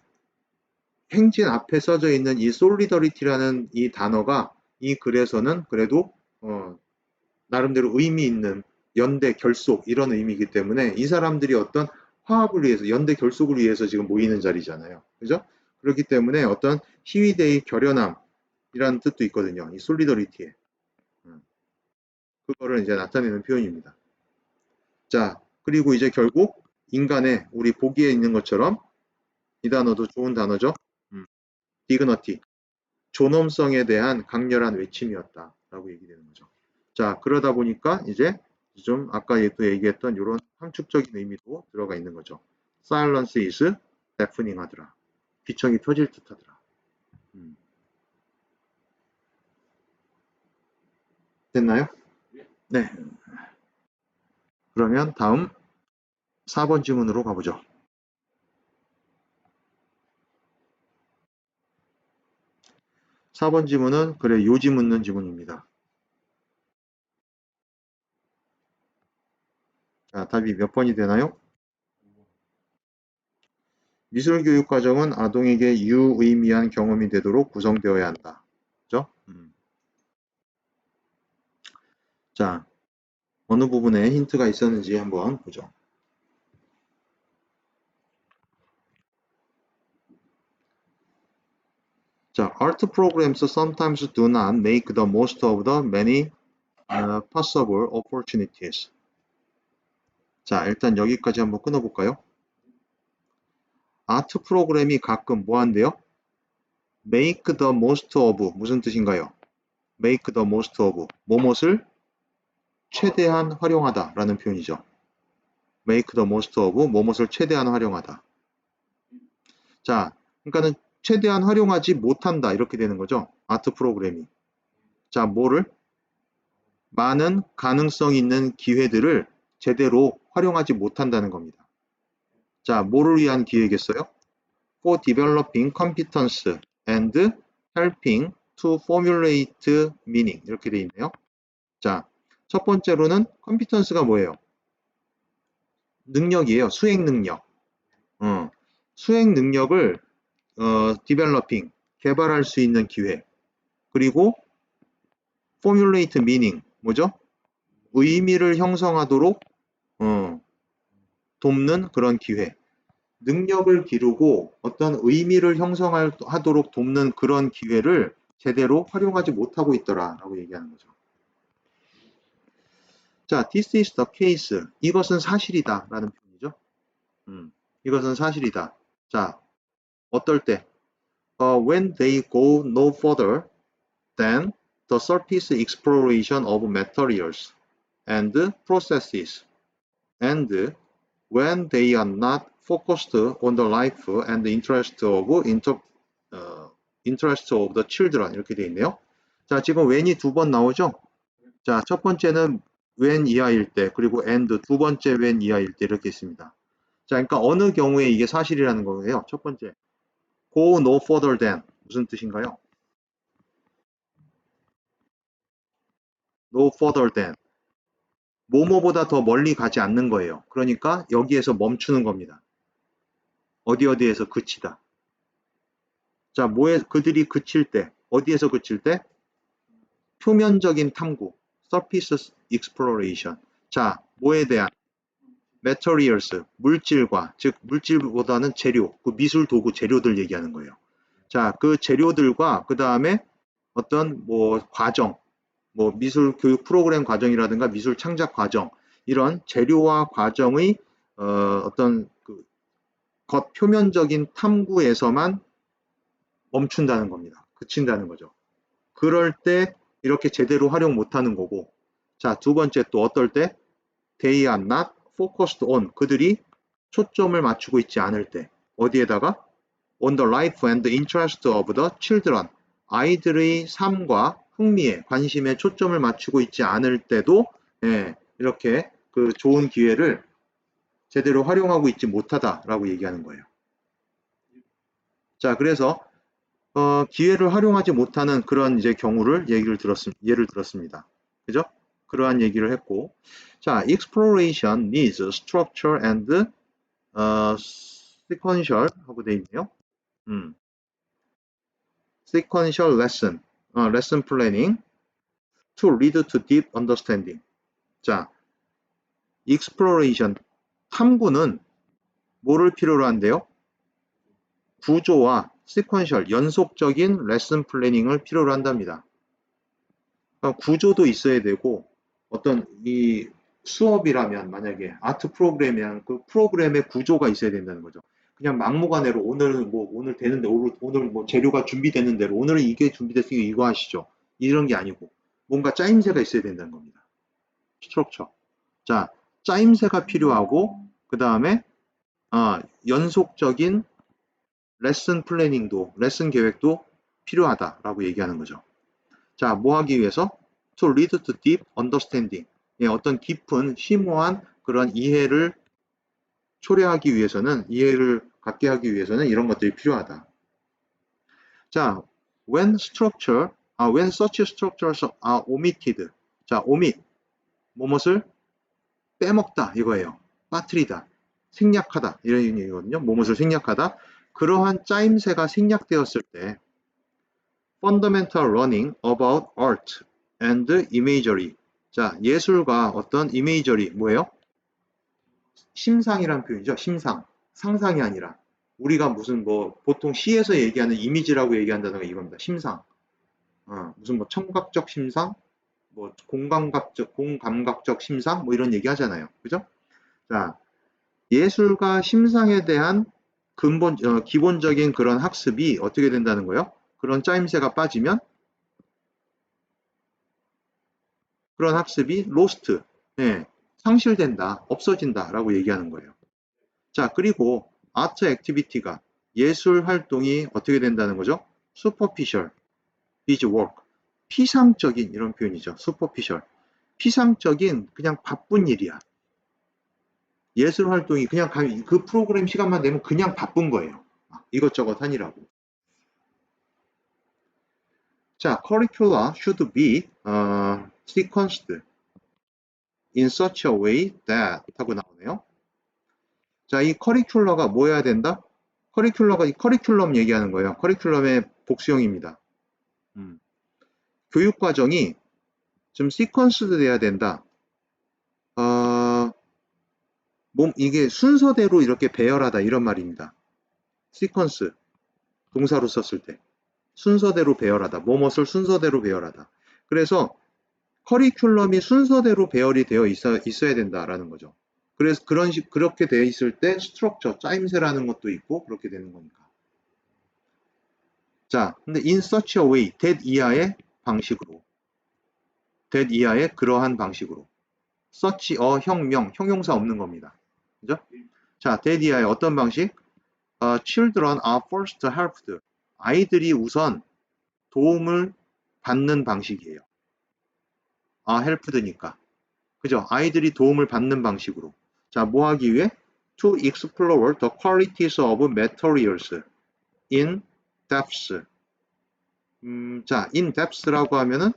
행진 앞에 써져 있는 이 솔리더리티라는 이 단어가 이 글에서는 그래도 나름대로 의미 있는 연대 결속 이런 의미이기 때문에 이 사람들이 어떤 화합을 위해서 연대 결속을 위해서 지금 모이는 자리잖아요. 그죠? 그렇기 때문에 어떤 시위대의 결연함이라는 뜻도 있거든요. 이 솔리더리티에. 그거를 이제 나타내는 표현입니다. 자, 그리고 이제 결국 인간의 우리 보기에 있는 것처럼 이 단어도 좋은 단어죠. 디그너티. 존엄성에 대한 강렬한 외침이었다라고 얘기되는 거죠. 자, 그러다 보니까 이제 좀 아까 또 얘기했던 이런 함축적인 의미도 들어가 있는 거죠. Silence is deafening 하더라. 귀청이 터질 듯 하더라. 됐나요? 네. 그러면 다음 4번 지문으로 가보죠. 4번 지문은 그래 요지 묻는 지문입니다. 자, 답이 몇 번이 되나요? 미술교육과정은 아동에게 유의미한 경험이 되도록 구성되어야 한다. 그죠? 자, 어느 부분에 힌트가 있었는지 한번 보죠. 자, art programs sometimes do not make the most of the many possible opportunities. 자, 일단 여기까지 한번 끊어볼까요? 아트 프로그램이 가끔 뭐 한대요? make the most of 무슨 뜻인가요? make the most of 뭐뭇을 최대한 활용하다 라는 표현이죠. make the most of 뭐뭇을 최대한 활용하다. 자, 그러니까는 최대한 활용하지 못한다 이렇게 되는 거죠. 아트 프로그램이. 자, 뭐를? 많은 가능성 있는 기회들을 제대로 활용하지 못한다는 겁니다. 자, 뭐를 위한 기회겠어요? For developing competence and helping to formulate meaning 이렇게 되어 있네요. 자, 첫 번째로는 competence가 뭐예요? 능력이에요. 수행 능력. 수행 능력을 developing 개발할 수 있는 기회. 그리고 formulate meaning 뭐죠? 의미를 형성하도록 돕는 그런 기회. 능력을 기르고 어떤 의미를 형성하도록 돕는 그런 기회를 제대로 활용하지 못하고 있더라라고 얘기하는 거죠. 자, this is the case. 이것은 사실이다 라는 표현이죠. 이것은 사실이다. 자, 어떨 때? When they go no further than the surface exploration of materials and processes, and when they are not focused on the life and interest of the children 이렇게 되어 있네요. 자, 지금 when이 두 번 나오죠? 자, 첫 번째는 when 이하일 때, 그리고 and 두 번째 when 이하일 때 이렇게 있습니다. 자, 그러니까 어느 경우에 이게 사실이라는 거예요. 첫 번째, go no further than 무슨 뜻인가요? no further than 뭐뭐보다 더 멀리 가지 않는 거예요. 그러니까 여기에서 멈추는 겁니다. 어디에서 그치다. 자, 그들이 그칠 때, 어디에서 그칠 때? 표면적인 탐구, surface exploration. 자, 뭐에 대한? materials, 물질과, 즉 물질보다는 재료, 그 미술 도구 재료들 얘기하는 거예요. 자, 그 재료들과 그 다음에 어떤 뭐 과정, 뭐 미술 교육 프로그램 과정이라든가 미술 창작 과정, 이런 재료와 과정의 어떤 그 겉표면적인 탐구에서만 멈춘다는 겁니다. 그친다는 거죠. 그럴 때 이렇게 제대로 활용 못하는 거고, 자, 두 번째 또 어떨 때? They are not focused on, 그들이 초점을 맞추고 있지 않을 때, 어디에다가? On the life and interest of the children, 아이들의 삶과 흥미에, 관심에 초점을 맞추고 있지 않을 때도 이렇게 그 좋은 기회를 제대로 활용하고 있지 못하다라고 얘기하는 거예요. 자, 그래서 기회를 활용하지 못하는 그런 이제 경우를 예를 들었습니다. 그죠? 그러한 얘기를 했고, 자, exploration needs structure and sequential 하고 되어 있네요. sequential lesson planning to lead to deep understanding. 자, exploration 탐구는 뭐를 필요로 한대요? 구조와 sequential 연속적인 레슨 플래닝을 필요로 한답니다. 구조도 있어야 되고 어떤 이 수업이라면 만약에 아트 프로그램이랑 그 프로그램의 구조가 있어야 된다는 거죠. 그냥 막무가내로 오늘 되는데 오늘 뭐 재료가 준비되는 대로 오늘은 이게 준비됐으니까 이거 하시죠. 이런 게 아니고 뭔가 짜임새가 있어야 된다는 겁니다. 스트럭처. 자, 짜임새가 필요하고 그 다음에 연속적인 레슨 플래닝도 레슨 계획도 필요하다라고 얘기하는 거죠. 자, 뭐 하기 위해서? To lead to deep understanding. 어떤 깊은 심오한 그런 이해를 초래하기 위해서는 이해를 갖게 하기 위해서는 이런 것들이 필요하다. 자, when such structures are omitted. 자, omit 뭐뭇을 빼먹다 이거예요. 빠뜨리다, 생략하다 이런 얘기거든요. 뭐뭇을 생략하다. 그러한 짜임새가 생략되었을 때 fundamental learning about art and imagery. 자, 예술과 어떤 imagery 뭐예요? 심상이란 표현이죠. 심상. 상상이 아니라 우리가 무슨 뭐 보통 시에서 얘기하는 이미지라고 얘기한다든가 이겁니다. 심상. 무슨 뭐 청각적 심상, 뭐 공감각적 심상 뭐 이런 얘기 하잖아요. 그죠? 자, 예술과 심상에 대한 기본적인 그런 학습이 어떻게 된다는 거예요? 그런 짜임새가 빠지면 그런 학습이 lost, 상실된다, 없어진다 라고 얘기하는 거예요. 자, 그리고 아트 액티비티가 예술 활동이 어떻게 된다는 거죠? superficial, busy work, 피상적인 이런 표현이죠. superficial, 피상적인 그냥 바쁜 일이야. 예술 활동이 그냥 그 프로그램 시간만 되면 그냥 바쁜 거예요. 이것저것 하느라고. 자, curricula should be sequenced in such a way that 하고 나오네요. 자, 이 커리큘러가 뭐여야 된다? 커리큘러가 이 커리큘럼 얘기하는 거예요. 커리큘럼의 복수형입니다. 교육 과정이 좀 시퀀스드 돼야 된다. 이게 순서대로 이렇게 배열하다 이런 말입니다. 시퀀스 동사로 썼을 때 순서대로 배열하다, 뭐뭇을 순서대로 배열하다. 그래서 커리큘럼이 순서대로 배열이 되어 있어야 된다라는 거죠. 그래서 그렇게 되어 있을 때 스트럭처, 짜임새라는 것도 있고 그렇게 되는 거니까. 자, 근데 in such a way, that 이하의 방식으로, that 이하의 그러한 방식으로. such a 형용사 없는 겁니다. 그죠? 자, that 이하의 어떤 방식? Children are first helped. 아이들이 우선 도움을 받는 방식이에요. helped니까. 그죠? 아이들이 도움을 받는 방식으로. 자, 뭐 하기 위해? To explore the qualities of materials in depth. 자, in depth라고 하면은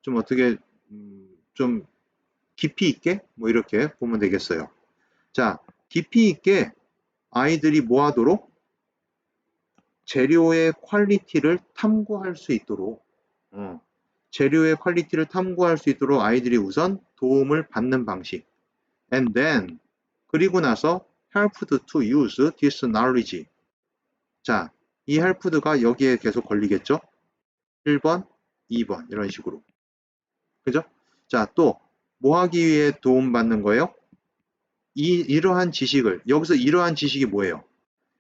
좀 어떻게 좀 깊이 있게 뭐 이렇게 보면 되겠어요. 자, 깊이 있게 아이들이 뭐 하도록? 재료의 퀄리티를 탐구할 수 있도록 재료의 퀄리티를 탐구할 수 있도록 아이들이 우선 도움을 받는 방식. And then 그리고 나서 helped to use this knowledge. 자, 이 helped가 여기에 계속 걸리겠죠? 1번, 2번 이런 식으로. 그죠? 자, 또 뭐 하기 위해 도움받는 거예요? 이러한 지식을, 여기서 이러한 지식이 뭐예요?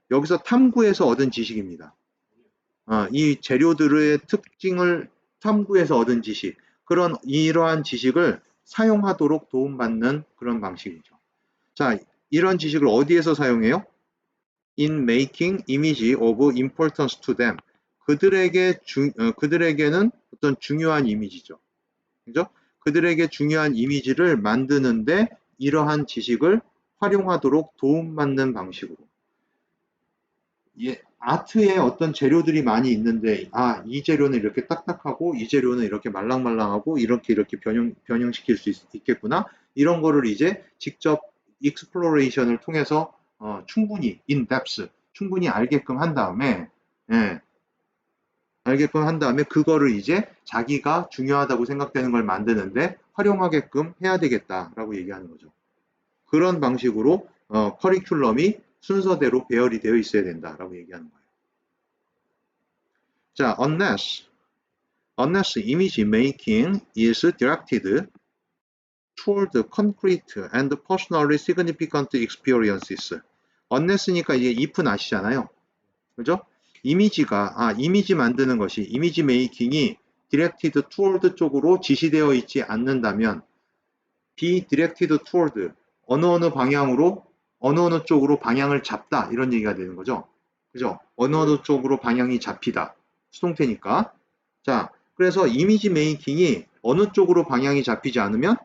여기서 탐구해서 얻은 지식입니다. 이 재료들의 특징을 탐구해서 얻은 지식, 이러한 지식을 사용하도록 도움받는 그런 방식이죠. 자, 이런 지식을 어디에서 사용해요? In making image of importance to them. 그들에게는 어떤 중요한 이미지죠. 그죠? 그들에게 중요한 이미지를 만드는데 이러한 지식을 활용하도록 도움받는 방식으로. 아트에 어떤 재료들이 많이 있는데, 이 재료는 이렇게 딱딱하고, 이 재료는 이렇게 말랑말랑하고, 이렇게 변형시킬 수 있겠구나. 이런 거를 이제 직접 익스플로레이션을 통해서 충분히, in depth, 충분히 알게끔 한 다음에, 그거를 이제 자기가 중요하다고 생각되는 걸 만드는데 활용하게끔 해야 되겠다라고 얘기하는 거죠. 그런 방식으로 커리큘럼이 순서대로 배열이 되어 있어야 된다라고 얘기하는 거예요. 자, unless image making is directed toward concrete and personally significant experiences. unless니까 이게 if는 아시잖아요. 그죠? 이미지 만드는 것이, 이미지 메이킹이 directed toward 쪽으로 지시되어 있지 않는다면, be directed toward, 어느 방향으로, 어느 쪽으로 방향을 잡다, 이런 얘기가 되는 거죠. 그죠? 어느 쪽으로 방향이 잡히다. 수동태니까. 자, 그래서 이미지 메이킹이 어느 쪽으로 방향이 잡히지 않으면,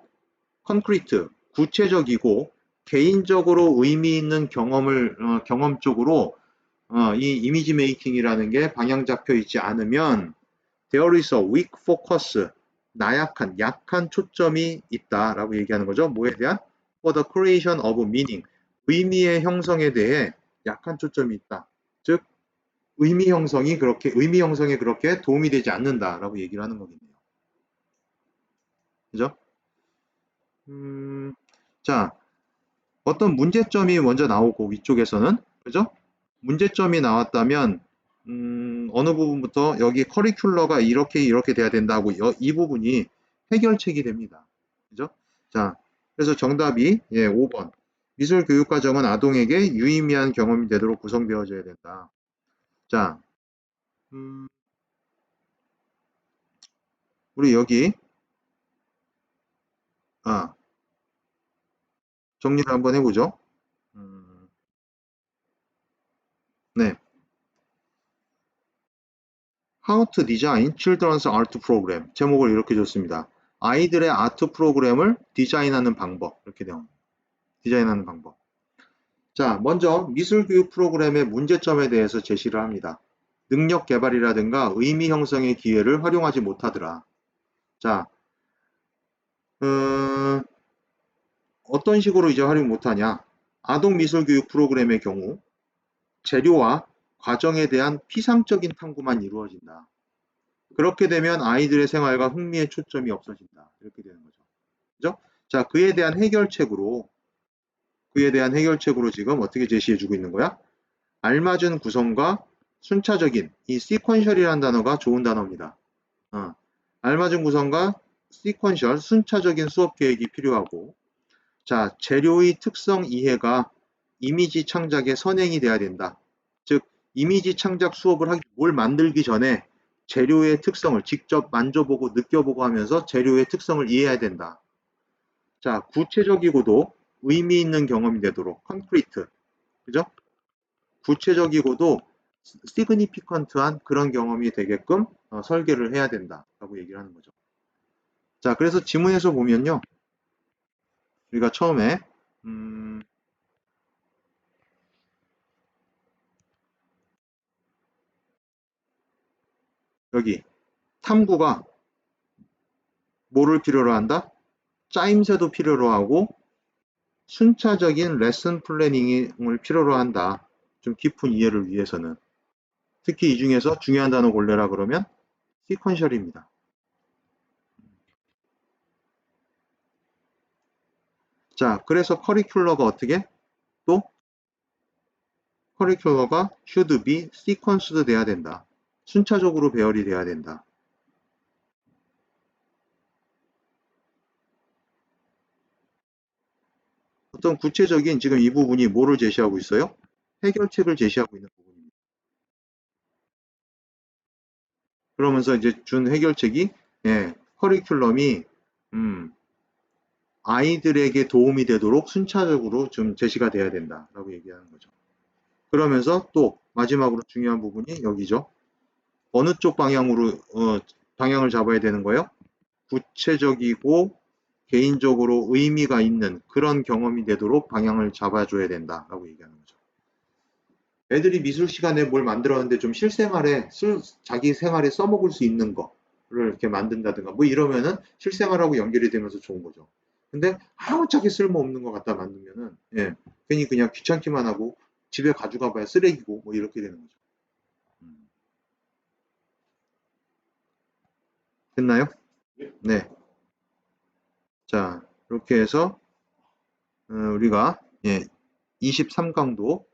콘크리트, 구체적이고, 개인적으로 의미 있는 경험 쪽으로 이 이미지 메이킹이라는 게 방향 잡혀 있지 않으면 there is a weak focus, 약한 초점이 있다라고 얘기하는 거죠. 뭐에 대한? For the creation of meaning, 의미의 형성에 대해 약한 초점이 있다. 즉 의미 형성에 그렇게 도움이 되지 않는다라고 얘기를 하는 거겠네요. 그죠? 자, 어떤 문제점이 먼저 나오고 위쪽에서는, 그죠? 문제점이 나왔다면 어느 부분부터 여기 커리큘러가 이렇게 돼야 된다고 이 부분이 해결책이 됩니다. 그죠? 자, 그래서 정답이 5번. 미술 교육 과정은 아동에게 유의미한 경험이 되도록 구성되어져야 된다. 자, 우리 여기 정리를 한번 해보죠. 네. How to design children's art program. 제목을 이렇게 줬습니다. 아이들의 아트 프로그램을 디자인하는 방법. 이렇게 되어 디자인하는 방법. 자, 먼저 미술 교육 프로그램의 문제점에 대해서 제시를 합니다. 능력 개발이라든가 의미 형성의 기회를 활용하지 못하더라. 자, 어떤 식으로 이제 활용 못하냐? 아동 미술 교육 프로그램의 경우 재료와 과정에 대한 피상적인 탐구만 이루어진다. 그렇게 되면 아이들의 생활과 흥미의 초점이 없어진다. 이렇게 되는 거죠. 그죠? 자, 그에 대한 해결책으로 그에 대한 해결책으로 지금 어떻게 제시해주고 있는 거야? 알맞은 구성과 순차적인 이 시퀀셜이라는 단어가 좋은 단어입니다. 알맞은 구성과 시퀀셜, 순차적인 수업 계획이 필요하고, 자, 재료의 특성 이해가 이미지 창작의 선행이 돼야 된다. 즉, 이미지 창작 수업을 뭘 만들기 전에 재료의 특성을 직접 만져보고 느껴보고 하면서 재료의 특성을 이해해야 된다. 자, 구체적이고도 의미 있는 경험이 되도록 콘크리트, 그죠? 구체적이고도 시그니피컨트한 그런 경험이 되게끔 설계를 해야 된다라고 얘기를 하는 거죠. 자, 그래서 지문에서 보면요, 우리가 처음에 여기 탐구가 뭐를 필요로 한다? 짜임새도 필요로 하고 순차적인 레슨 플래닝을 필요로 한다. 좀 깊은 이해를 위해서는. 특히 이 중에서 중요한 단어 골래라 그러면 시퀀셜입니다. 자, 그래서 커리큘러가 어떻게? 또 커리큘러가 should be sequenced 돼야 된다. 순차적으로 배열이 돼야 된다. 어떤 구체적인 지금 이 부분이 뭐를 제시하고 있어요? 해결책을 제시하고 있는 부분입니다. 그러면서 이제 준 해결책이 커리큘럼이 아이들에게 도움이 되도록 순차적으로 좀 제시가 돼야 된다라고 얘기하는 거죠. 그러면서 또 마지막으로 중요한 부분이 여기죠. 어느 쪽 방향으로 방향을 잡아야 되는 거예요? 구체적이고 개인적으로 의미가 있는 그런 경험이 되도록 방향을 잡아줘야 된다라고 얘기하는 거죠. 애들이 미술 시간에 뭘 만들었는데 좀 실생활에 자기 생활에 써먹을 수 있는 거를 이렇게 만든다든가 뭐 이러면은 실생활하고 연결이 되면서 좋은 거죠. 근데 아무짝에 쓸모없는 것 갖다 만들면은 괜히 그냥 귀찮기만 하고 집에 가져가 봐야 쓰레기고 뭐 이렇게 되는 거죠. 됐나요? 네. 자, 이렇게 해서 우리가 23강도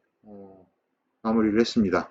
마무리를 했습니다.